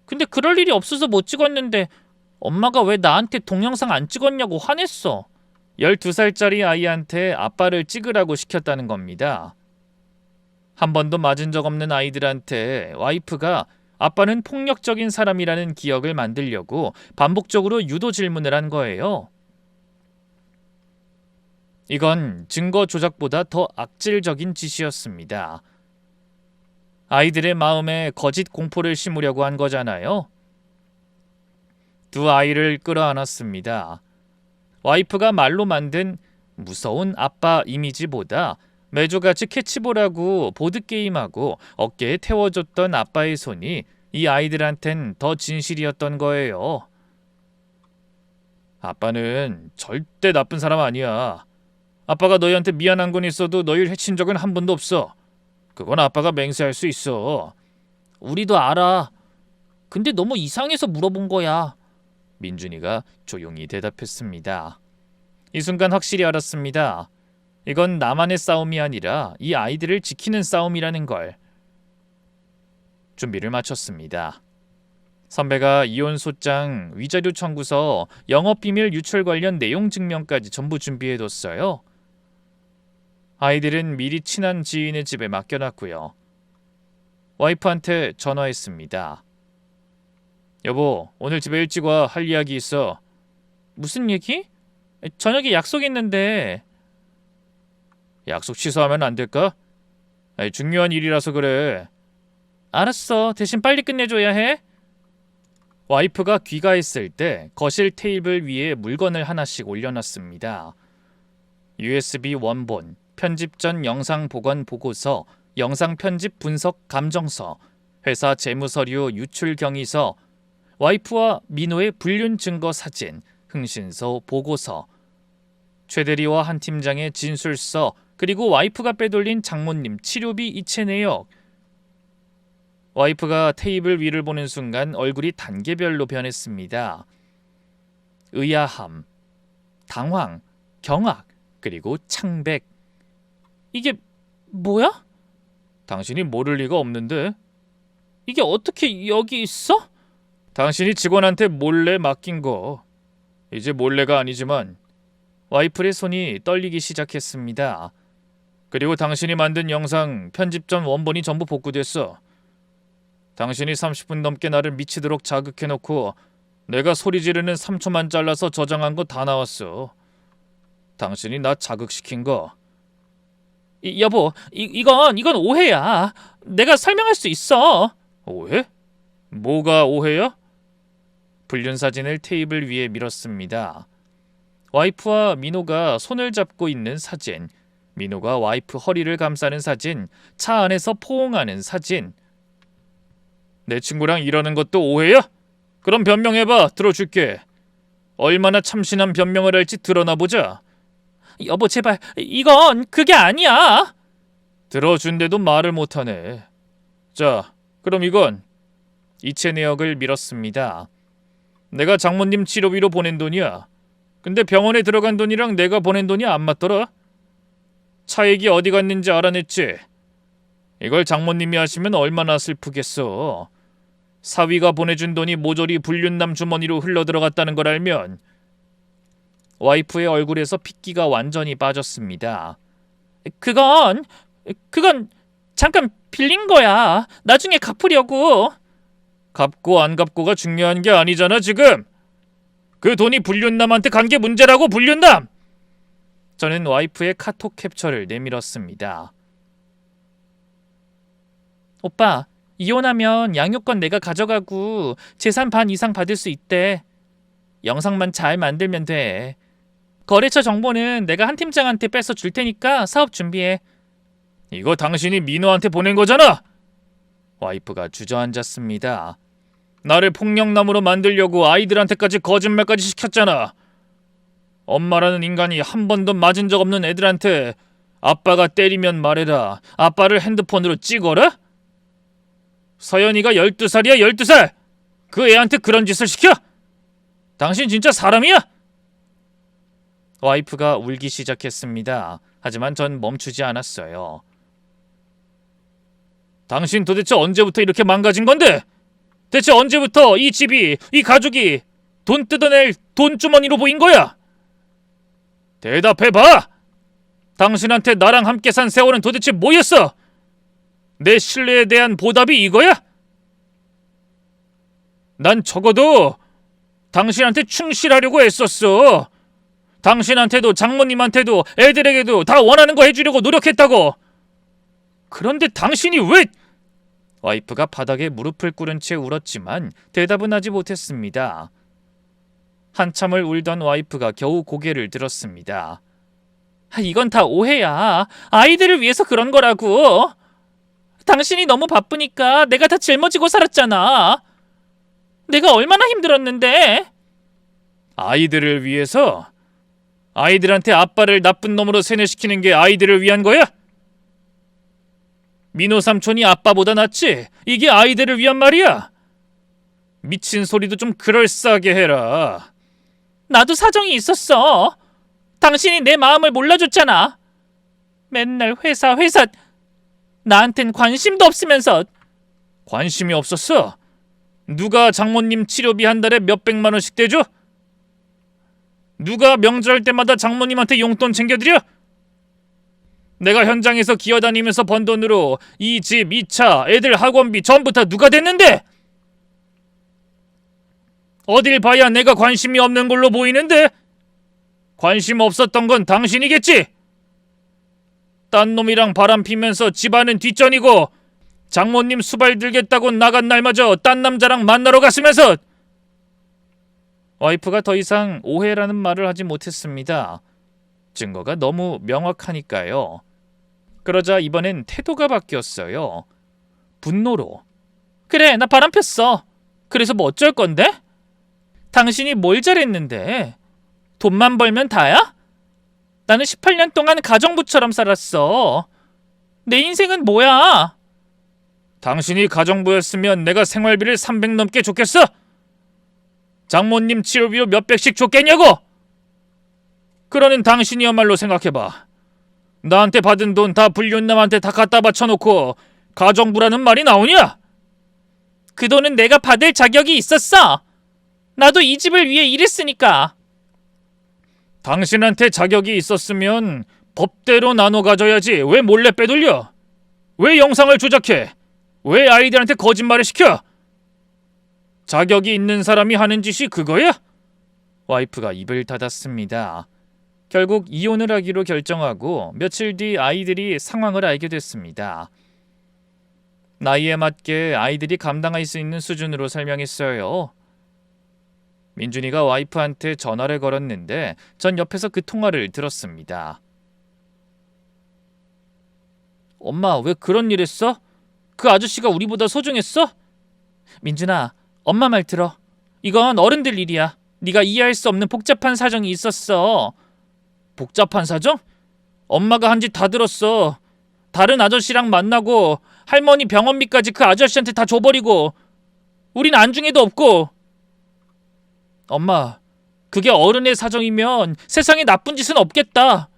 근데 그럴 일이 없어서 못 찍었는데 엄마가 왜 나한테 동영상 안 찍었냐고 화냈어. 12살짜리 아이한테 아빠를 찍으라고 시켰다는 겁니다. 한 번도 맞은 적 없는 아이들한테 와이프가 아빠는 폭력적인 사람이라는 기억을 만들려고 반복적으로 유도 질문을 한 거예요. 이건 증거 조작보다 더 악질적인 짓이었습니다. 아이들의 마음에 거짓 공포를 심으려고 한 거잖아요. 두 아이를 끌어안았습니다. 와이프가 말로 만든 무서운 아빠 이미지보다 매주같이 캐치볼하고 보드게임하고 어깨에 태워줬던 아빠의 손이 이 아이들한텐 더 진실이었던 거예요. 아빠는 절대 나쁜 사람 아니야. 아빠가 너희한테 미안한 건 있어도 너희를 해친 적은 한 번도 없어. 그건 아빠가 맹세할 수 있어. 우리도 알아. 근데 너무 이상해서 물어본 거야. 민준이가 조용히 대답했습니다. 이 순간 확실히 알았습니다. 이건 나만의 싸움이 아니라 이 아이들을 지키는 싸움이라는 걸. 준비를 마쳤습니다. 선배가 이혼 소장, 위자료 청구서, 영업비밀 유출 관련 내용 증명까지 전부 준비해뒀어요. 아이들은 미리 친한 지인의 집에 맡겨놨고요. 와이프한테 전화했습니다. 여보, 오늘 집에 일찍 와. 할 이야기 있어. 무슨 얘기? 저녁에 약속 있는데. 약속 취소하면 안 될까? 중요한 일이라서 그래. 알았어. 대신 빨리 끝내줘야 해. 와이프가 귀가했을 때 거실 테이블 위에 물건을 하나씩 올려놨습니다. USB 원본, 편집 전 영상 보관 보고서, 영상 편집 분석 감정서, 회사 재무서류 유출 경위서, 와이프와 민호의 불륜 증거 사진, 흥신소 보고서, 최대리와 한 팀장의 진술서, 그리고 와이프가 빼돌린 장모님 치료비 이체 내역. 와이프가 테이블 위를 보는 순간 얼굴이 단계별로 변했습니다. 의아함, 당황, 경악, 그리고 창백. 이게 뭐야? 당신이 모를 리가 없는데. 이게 어떻게 여기 있어? 당신이 직원한테 몰래 맡긴 거. 이제 몰래가 아니지만 와이프의 손이 떨리기 시작했습니다. 그리고 당신이 만든 영상 편집 전 원본이 전부 복구됐어. 당신이 30분 넘게 나를 미치도록 자극해놓고 내가 소리 지르는 3초만 잘라서 저장한 거 다 나왔어. 당신이 나 자극시킨 거. 여보, 이건 오해야. 내가 설명할 수 있어. 오해? 뭐가 오해야? 불륜 사진을 테이블 위에 밀었습니다. 와이프와 민호가 손을 잡고 있는 사진, 민호가 와이프 허리를 감싸는 사진, 차 안에서 포옹하는 사진. 내 친구랑 이러는 것도 오해야? 그럼 변명해봐. 들어줄게. 얼마나 참신한 변명을 할지 드러나보자. 여보, 제발. 이건 그게 아니야. 들어준데도 말을 못하네. 자, 그럼 이건 이체 내역을 밀었습니다. 내가 장모님 치료비로 보낸 돈이야. 근데 병원에 들어간 돈이랑 내가 보낸 돈이 안 맞더라. 차액이 어디 갔는지 알아냈지. 이걸 장모님이 하시면 얼마나 슬프겠어. 사위가 보내준 돈이 모조리 불륜남 주머니로 흘러들어갔다는 걸 알면. 와이프의 얼굴에서 핏기가 완전히 빠졌습니다. 그건 잠깐 빌린 거야. 나중에 갚으려고. 갚고 안 갚고가 중요한 게 아니잖아 지금. 그 돈이 불륜남한테 간 게 문제라고. 불륜남. 저는 와이프의 카톡 캡처를 내밀었습니다. 오빠, 이혼하면 양육권 내가 가져가고 재산 반 이상 받을 수 있대. 영상만 잘 만들면 돼. 거래처 정보는 내가 한 팀장한테 뺏어 줄 테니까 사업 준비해. 이거 당신이 민호한테 보낸 거잖아. 와이프가 주저앉았습니다. 나를 폭력남으로 만들려고 아이들한테까지 거짓말까지 시켰잖아. 엄마라는 인간이 한 번도 맞은 적 없는 애들한테 아빠가 때리면 말해라. 아빠를 핸드폰으로 찍어라? 서연이가 12살이야, 12살! 그 애한테 그런 짓을 시켜? 당신 진짜 사람이야? 와이프가 울기 시작했습니다. 하지만 전 멈추지 않았어요. 당신 도대체 언제부터 이렇게 망가진 건데? 대체 언제부터 이 집이, 이 가족이 돈 뜯어낼 돈주머니로 보인 거야? 대답해봐! 당신한테 나랑 함께 산 세월은 도대체 뭐였어? 내 신뢰에 대한 보답이 이거야? 난 적어도 당신한테 충실하려고 애썼어. 당신한테도 장모님한테도 애들에게도 다 원하는 거 해주려고 노력했다고. 그런데 당신이 왜... 와이프가 바닥에 무릎을 꿇은 채 울었지만 대답은 하지 못했습니다. 한참을 울던 와이프가 겨우 고개를 들었습니다. 이건 다 오해야. 아이들을 위해서 그런 거라고. 당신이 너무 바쁘니까 내가 다 짊어지고 살았잖아. 내가 얼마나 힘들었는데. 아이들을 위해서? 아이들한테 아빠를 나쁜 놈으로 세뇌시키는 게 아이들을 위한 거야? 민호 삼촌이 아빠보다 낫지? 이게 아이들을 위한 말이야? 미친 소리도 좀 그럴싸하게 해라. 나도 사정이 있었어. 당신이 내 마음을 몰라줬잖아. 맨날 회사 나한텐 관심도 없으면서. 관심이 없었어? 누가 장모님 치료비 한 달에 몇백만 원씩 대줘? 누가 명절 때마다 장모님한테 용돈 챙겨드려? 내가 현장에서 기어다니면서 번 돈으로 이 집, 이 차, 애들 학원비 전부 다 누가 댔는데? 어딜 봐야 내가 관심이 없는 걸로 보이는데? 관심 없었던 건 당신이겠지? 딴 놈이랑 바람 피면서 집안은 뒷전이고 장모님 수발 들겠다고 나간 날마저 딴 남자랑 만나러 갔으면서. 와이프가 더 이상 오해라는 말을 하지 못했습니다. 증거가 너무 명확하니까요. 그러자 이번엔 태도가 바뀌었어요. 분노로. 그래, 나 바람 폈어. 그래서 뭐 어쩔 건데? 당신이 뭘 잘했는데? 돈만 벌면 다야? 나는 18년 동안 가정부처럼 살았어. 내 인생은 뭐야? 당신이 가정부였으면 내가 생활비를 300 넘게 줬겠어? 장모님 치료비로 몇백씩 줬겠냐고? 그러는 당신이야말로 생각해봐. 나한테 받은 돈 다 불륜남한테 다 갖다 바쳐놓고 가정부라는 말이 나오냐? 그 돈은 내가 받을 자격이 있었어. 나도 이 집을 위해 일했으니까. 당신한테 자격이 있었으면 법대로 나눠 가져야지. 왜 몰래 빼돌려? 왜 영상을 조작해? 왜 아이들한테 거짓말을 시켜? 자격이 있는 사람이 하는 짓이 그거야? 와이프가 입을 닫았습니다. 결국 이혼을 하기로 결정하고 며칠 뒤 아이들이 상황을 알게 됐습니다. 나이에 맞게 아이들이 감당할 수 있는 수준으로 설명했어요. 민준이가 와이프한테 전화를 걸었는데 전 옆에서 그 통화를 들었습니다. 엄마, 왜 그런 일 했어? 그 아저씨가 우리보다 소중했어? 민준아, 엄마 말 들어. 이건 어른들 일이야. 네가 이해할 수 없는 복잡한 사정이 있었어. 복잡한 사정? 엄마가 한 짓 다 들었어. 다른 아저씨랑 만나고 할머니 병원비까지 그 아저씨한테 다 줘버리고 우린 안중에도 없고. 엄마, 그게 어른의 사정이면 세상에 나쁜 짓은 없겠다.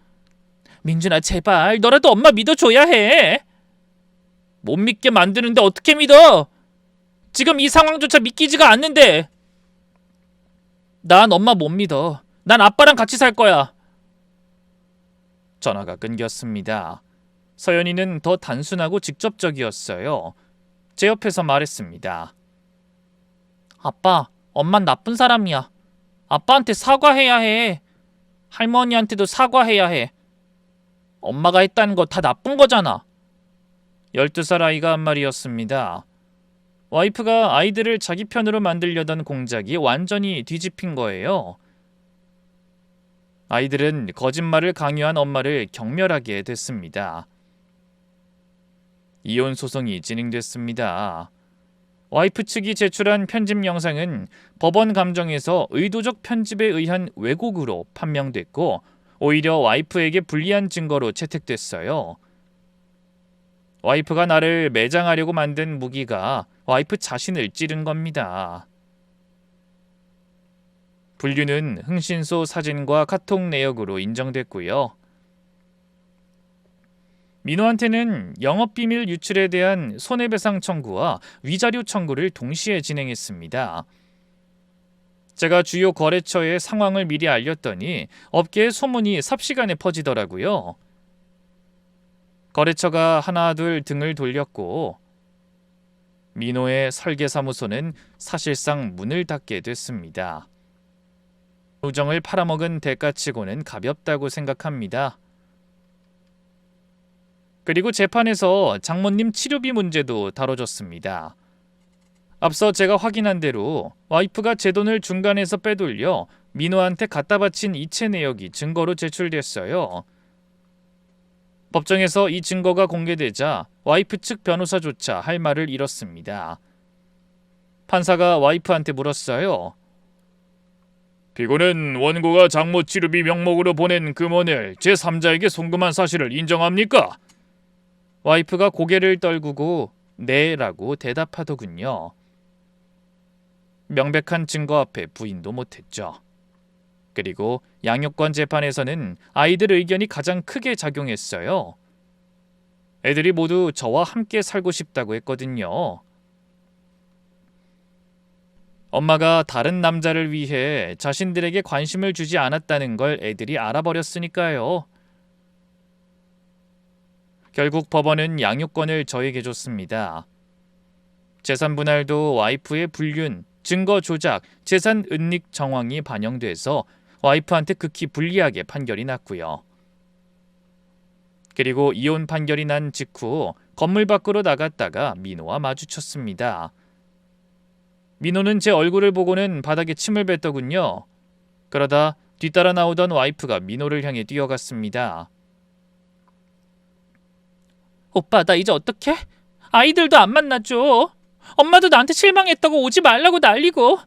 민준아, 제발 너라도 엄마 믿어줘야 해. 못 믿게 만드는데 어떻게 믿어? 지금 이 상황조차 믿기지가 않는데. 난 엄마 못 믿어. 난 아빠랑 같이 살 거야. 전화가 끊겼습니다. 서연이는 더 단순하고 직접적이었어요. 제 옆에서 말했습니다. 아빠, 엄만 나쁜 사람이야. 아빠한테 사과해야 해. 할머니한테도 사과해야 해. 엄마가 했다는 거 다 나쁜 거잖아. 12살 아이가 한 말이었습니다. 와이프가 아이들을 자기 편으로 만들려던 공작이 완전히 뒤집힌 거예요. 아이들은 거짓말을 강요한 엄마를 경멸하게 됐습니다. 이혼 소송이 진행됐습니다. 와이프 측이 제출한 편집 영상은 법원 감정에서 의도적 편집에 의한 왜곡으로 판명됐고 오히려 와이프에게 불리한 증거로 채택됐어요. 와이프가 나를 매장하려고 만든 무기가 와이프 자신을 찌른 겁니다. 분류는 흥신소 사진과 카톡 내역으로 인정됐고요. 민호한테는 영업비밀 유출에 대한 손해배상 청구와 위자료 청구를 동시에 진행했습니다. 제가 주요 거래처에 상황을 미리 알렸더니 업계의 소문이 삽시간에 퍼지더라고요. 거래처가 하나 둘 등을 돌렸고 민호의 설계사무소는 사실상 문을 닫게 됐습니다. 우정을 팔아먹은 대가치고는 가볍다고 생각합니다. 그리고 재판에서 장모님 치료비 문제도 다뤄졌습니다. 앞서 제가 확인한 대로 와이프가 제 돈을 중간에서 빼돌려 민호한테 갖다 바친 이체 내역이 증거로 제출됐어요. 법정에서 이 증거가 공개되자 와이프 측 변호사조차 할 말을 잃었습니다. 판사가 와이프한테 물었어요. 피고는 원고가 장모 치료비 명목으로 보낸 금원을 제3자에게 송금한 사실을 인정합니까? 와이프가 고개를 떨구고 네라고 대답하더군요. 명백한 증거 앞에 부인도 못했죠. 그리고 양육권 재판에서는 아이들 의견이 가장 크게 작용했어요. 애들이 모두 저와 함께 살고 싶다고 했거든요. 엄마가 다른 남자를 위해 자신들에게 관심을 주지 않았다는 걸 애들이 알아버렸으니까요. 결국 법원은 양육권을 저에게 줬습니다. 재산 분할도 와이프의 불륜, 증거 조작, 재산 은닉 정황이 반영돼서 와이프한테 극히 불리하게 판결이 났고요. 그리고 이혼 판결이 난 직후 건물 밖으로 나갔다가 민호와 마주쳤습니다. 민호는 제 얼굴을 보고는 바닥에 침을 뱉더군요. 그러다 뒤따라 나오던 와이프가 민호를 향해 뛰어갔습니다. 오빠, 나 이제 어떡해? 아이들도 안 만나줘. 엄마도 나한테 실망했다고 오지 말라고 난리고.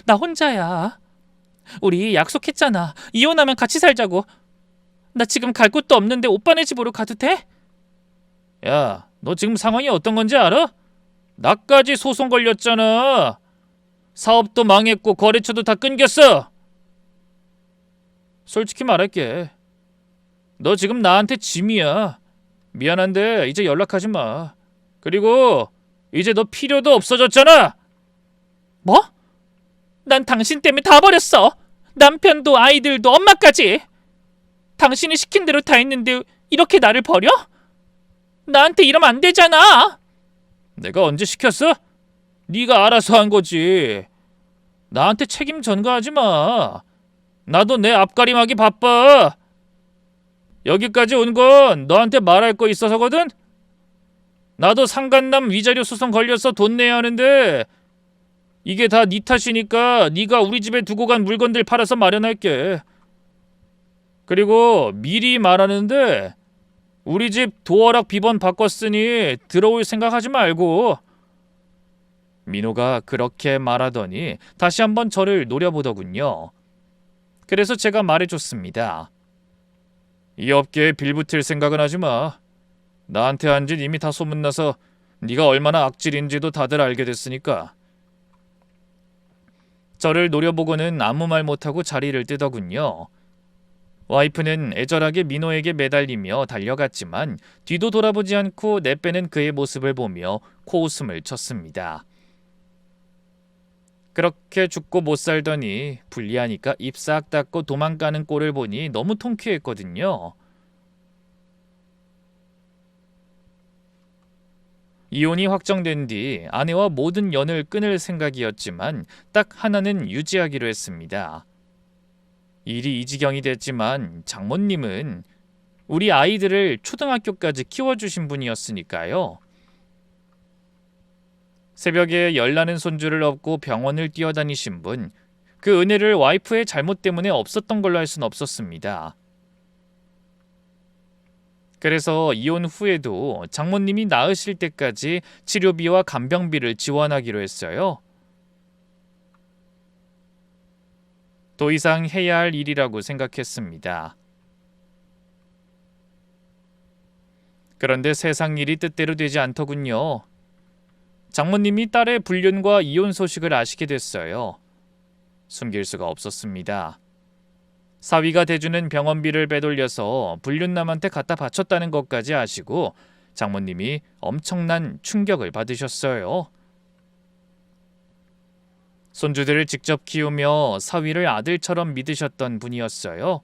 나 혼자야. 우리 약속했잖아. 이혼하면 같이 살자고. 나 지금 갈 곳도 없는데 오빠네 집으로 가도 돼? 야, 너 지금 상황이 어떤 건지 알아? 나까지 소송 걸렸잖아. 사업도 망했고 거래처도 다 끊겼어. 솔직히 말할게. 너 지금 나한테 짐이야. 미안한데 이제 연락하지 마. 그리고 이제 너 필요도 없어졌잖아. 뭐? 난 당신 때문에 다 버렸어. 남편도 아이들도 엄마까지. 당신이 시킨 대로 다 했는데 이렇게 나를 버려? 나한테 이러면 안 되잖아. 내가 언제 시켰어? 네가 알아서 한 거지. 나한테 책임 전가하지 마. 나도 내 앞가림하기 바빠. 여기까지 온 건 너한테 말할 거 있어서거든? 나도 상간남 위자료 소송 걸려서 돈 내야 하는데 이게 다 네 탓이니까 네가 우리 집에 두고 간 물건들 팔아서 마련할게. 그리고 미리 말하는데 우리 집 도어락 비번 바꿨으니 들어올 생각하지 말고. 민호가 그렇게 말하더니 다시 한번 저를 노려보더군요. 그래서 제가 말해줬습니다. 이 업계에 빌붙을 생각은 하지 마. 나한테 한 짓 이미 다 소문나서 네가 얼마나 악질인지도 다들 알게 됐으니까. 저를 노려보고는 아무 말 못하고 자리를 뜨더군요. 와이프는 애절하게 민호에게 매달리며 달려갔지만 뒤도 돌아보지 않고 내빼는 그의 모습을 보며 코웃음을 쳤습니다. 그렇게 죽고 못 살더니 불리하니까 입 싹 닫고 도망가는 꼴을 보니 너무 통쾌했거든요. 이혼이 확정된 뒤 아내와 모든 연을 끊을 생각이었지만 딱 하나는 유지하기로 했습니다. 일이 이 지경이 됐지만 장모님은 우리 아이들을 초등학교까지 키워주신 분이었으니까요. 새벽에 열나는 손주를 업고 병원을 뛰어다니신 분, 그 은혜를 와이프의 잘못 때문에 없었던 걸로 할 수는 없었습니다. 그래서 이혼 후에도 장모님이 나으실 때까지 치료비와 간병비를 지원하기로 했어요. 더 이상 해야 할 일이라고 생각했습니다. 그런데 세상 일이 뜻대로 되지 않더군요. 장모님이 딸의 불륜과 이혼 소식을 아시게 됐어요. 숨길 수가 없었습니다. 사위가 대주는 병원비를 빼돌려서 불륜남한테 갖다 바쳤다는 것까지 아시고 장모님이 엄청난 충격을 받으셨어요. 손주들을 직접 키우며 사위를 아들처럼 믿으셨던 분이었어요.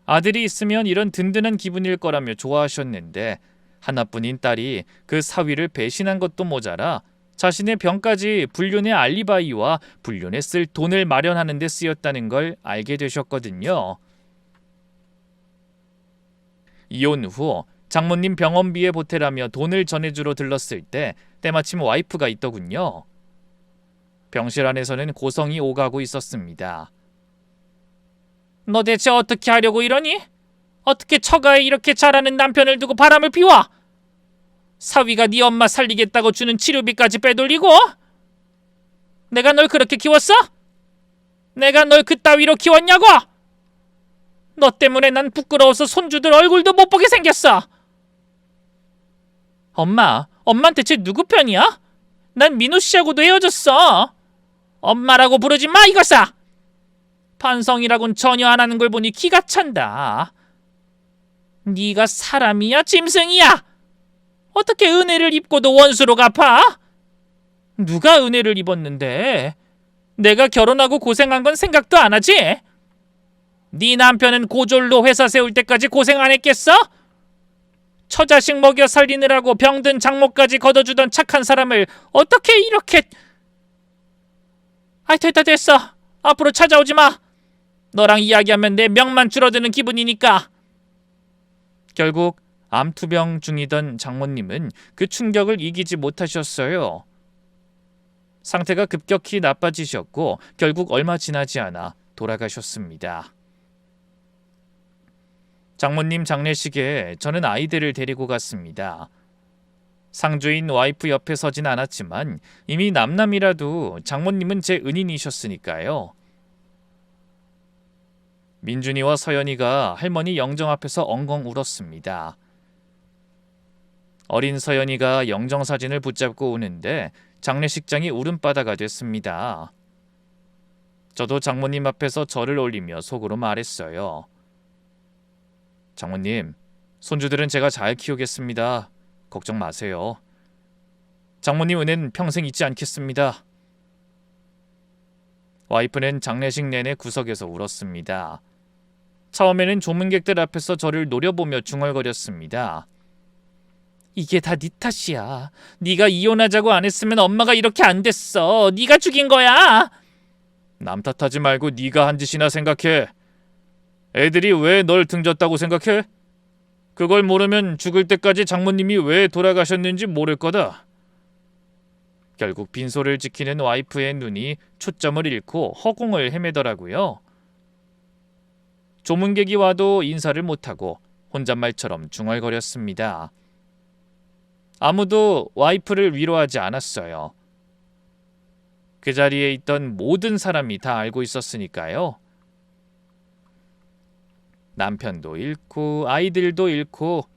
아들이 있으면 이런 든든한 기분일 거라며 좋아하셨는데 하나뿐인 딸이 그 사위를 배신한 것도 모자라 자신의 병까지 불륜의 알리바이와 불륜에 쓸 돈을 마련하는 데 쓰였다는 걸 알게 되셨거든요. 이혼 후 장모님 병원비에 보태라며 돈을 전해주러 들렀을 때 때마침 와이프가 있더군요. 병실 안에서는 고성이 오가고 있었습니다. 너 대체 어떻게 하려고 이러니? 어떻게 처가에 이렇게 잘하는 남편을 두고 바람을 피워? 사위가 네 엄마 살리겠다고 주는 치료비까지 빼돌리고? 내가 널 그렇게 키웠어? 내가 널 그따위로 키웠냐고? 너 때문에 난 부끄러워서 손주들 얼굴도 못 보게 생겼어. 엄마는 대체 누구 편이야? 난 민우 씨하고도 헤어졌어. 엄마라고 부르지 마 이거사. 반성이라곤 전혀 안 하는 걸 보니 기가 찬다. 네가 사람이야 짐승이야? 어떻게 은혜를 입고도 원수로 갚아? 누가 은혜를 입었는데? 내가 결혼하고 고생한 건 생각도 안 하지? 네 남편은 고졸로 회사 세울 때까지 고생 안 했겠어? 처자식 먹여 살리느라고 병든 장모까지 걷어주던 착한 사람을 어떻게 이렇게... 아이 됐어. 앞으로 찾아오지 마. 너랑 이야기하면 내 명만 줄어드는 기분이니까. 결국 암투병 중이던 장모님은 그 충격을 이기지 못하셨어요. 상태가 급격히 나빠지셨고 결국 얼마 지나지 않아 돌아가셨습니다. 장모님 장례식에 저는 아이들을 데리고 갔습니다. 상주인 와이프 옆에 서진 않았지만 이미 남남이라도 장모님은 제 은인이셨으니까요. 민준이와 서연이가 할머니 영정 앞에서 엉엉 울었습니다. 어린 서연이가 영정 사진을 붙잡고 우는데 장례식장이 울음바다가 됐습니다. 저도 장모님 앞에서 절을 올리며 속으로 말했어요. 장모님, 손주들은 제가 잘 키우겠습니다. 걱정 마세요. 장모님 은혜는 평생 잊지 않겠습니다. 와이프는 장례식 내내 구석에서 울었습니다. 처음에는 조문객들 앞에서 저를 노려보며 중얼거렸습니다. 이게 다 네 탓이야. 네가 이혼하자고 안 했으면 엄마가 이렇게 안 됐어. 네가 죽인 거야. 남 탓하지 말고 네가 한 짓이나 생각해. 애들이 왜 널 등졌다고 생각해? 그걸 모르면 죽을 때까지 장모님이 왜 돌아가셨는지 모를 거다. 결국 빈소를 지키는 와이프의 눈이 초점을 잃고 허공을 헤매더라고요. 조문객이 와도 인사를 못하고 혼잣말처럼 중얼거렸습니다. 아무도 와이프를 위로하지 않았어요. 그 자리에 있던 모든 사람이 다 알고 있었으니까요. 남편도 잃고 아이들도 잃고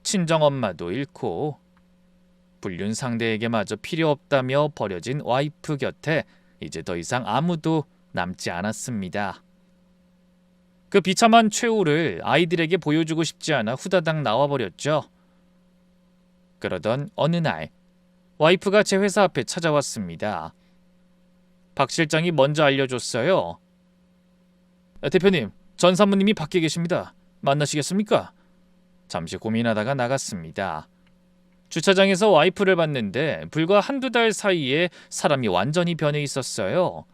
친정엄마도 잃고 불륜 상대에게마저 필요 없다며 버려진 와이프 곁에 이제 더 이상 아무도 남지 않았습니다. 그 비참한 최후를 아이들에게 보여주고 싶지 않아 후다닥 나와버렸죠. 그러던 어느 날 와이프가 제 회사 앞에 찾아왔습니다. 박 실장이 먼저 알려줬어요. 대표님, 전 사모님이 밖에 계십니다. 만나시겠습니까? 잠시 고민하다가 나갔습니다. 주차장에서 와이프를 봤는데 불과 한두 달 사이에 사람이 완전히 변해 있었어요.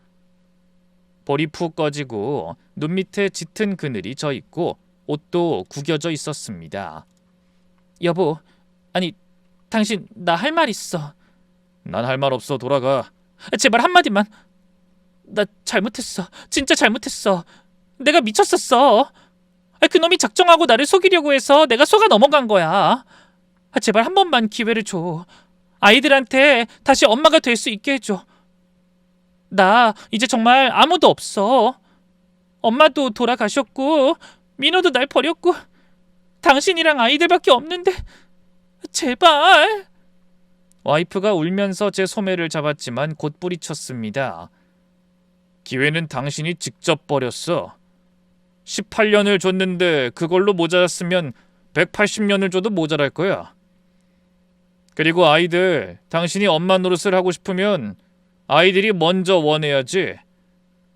볼이 푹 꺼지고 눈 밑에 짙은 그늘이 져 있고 옷도 구겨져 있었습니다. 여보, 아니 당신 나 할 말 있어. 난 할 말 없어. 돌아가. 제발 한마디만. 나 잘못했어. 진짜 잘못했어. 내가 미쳤었어. 그놈이 작정하고 나를 속이려고 해서 내가 속아 넘어간 거야. 제발 한 번만 기회를 줘. 아이들한테 다시 엄마가 될 수 있게 해줘. 나 이제 정말 아무도 없어. 엄마도 돌아가셨고 민호도 날 버렸고 당신이랑 아이들밖에 없는데 제발. 와이프가 울면서 제 소매를 잡았지만 곧 뿌리쳤습니다. 기회는 당신이 직접 버렸어. 18년을 줬는데 그걸로 모자랐으면 180년을 줘도 모자랄 거야. 그리고 아이들, 당신이 엄마 노릇을 하고 싶으면 아이들이 먼저 원해야지.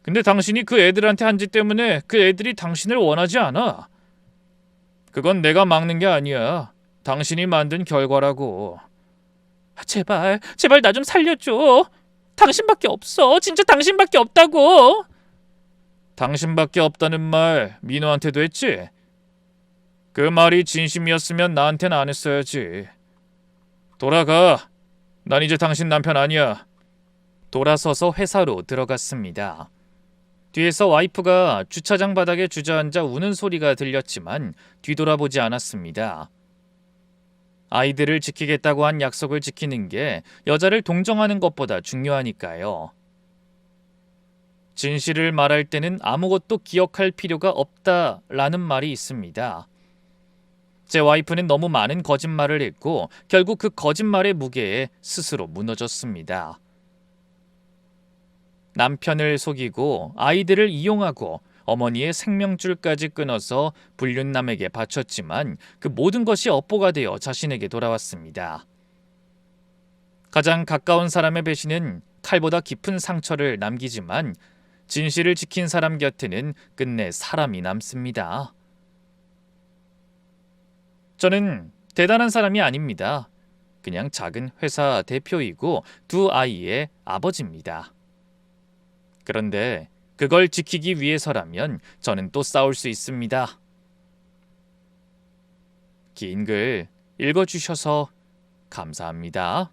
근데 당신이 그 애들한테 한 짓 때문에 그 애들이 당신을 원하지 않아. 그건 내가 막는 게 아니야. 당신이 만든 결과라고. 제발 나 좀 살려줘. 당신밖에 없어. 진짜 당신밖에 없다고. 당신밖에 없다는 말 민호한테도 했지? 그 말이 진심이었으면 나한텐 안 했어야지. 돌아가. 난 이제 당신 남편 아니야. 돌아서서 회사로 들어갔습니다. 뒤에서 와이프가 주차장 바닥에 주저앉아 우는 소리가 들렸지만 뒤돌아보지 않았습니다. 아이들을 지키겠다고 한 약속을 지키는 게 여자를 동정하는 것보다 중요하니까요. 진실을 말할 때는 아무것도 기억할 필요가 없다라는 말이 있습니다. 제 와이프는 너무 많은 거짓말을 했고 결국 그 거짓말의 무게에 스스로 무너졌습니다. 남편을 속이고 아이들을 이용하고 어머니의 생명줄까지 끊어서 불륜남에게 바쳤지만 그 모든 것이 업보가 되어 자신에게 돌아왔습니다. 가장 가까운 사람의 배신은 칼보다 깊은 상처를 남기지만 진실을 지킨 사람 곁에는 끝내 사람이 남습니다. 저는 대단한 사람이 아닙니다. 그냥 작은 회사 대표이고 두 아이의 아버지입니다. 그런데 그걸 지키기 위해서라면 저는 또 싸울 수 있습니다. 긴 글 읽어주셔서 감사합니다.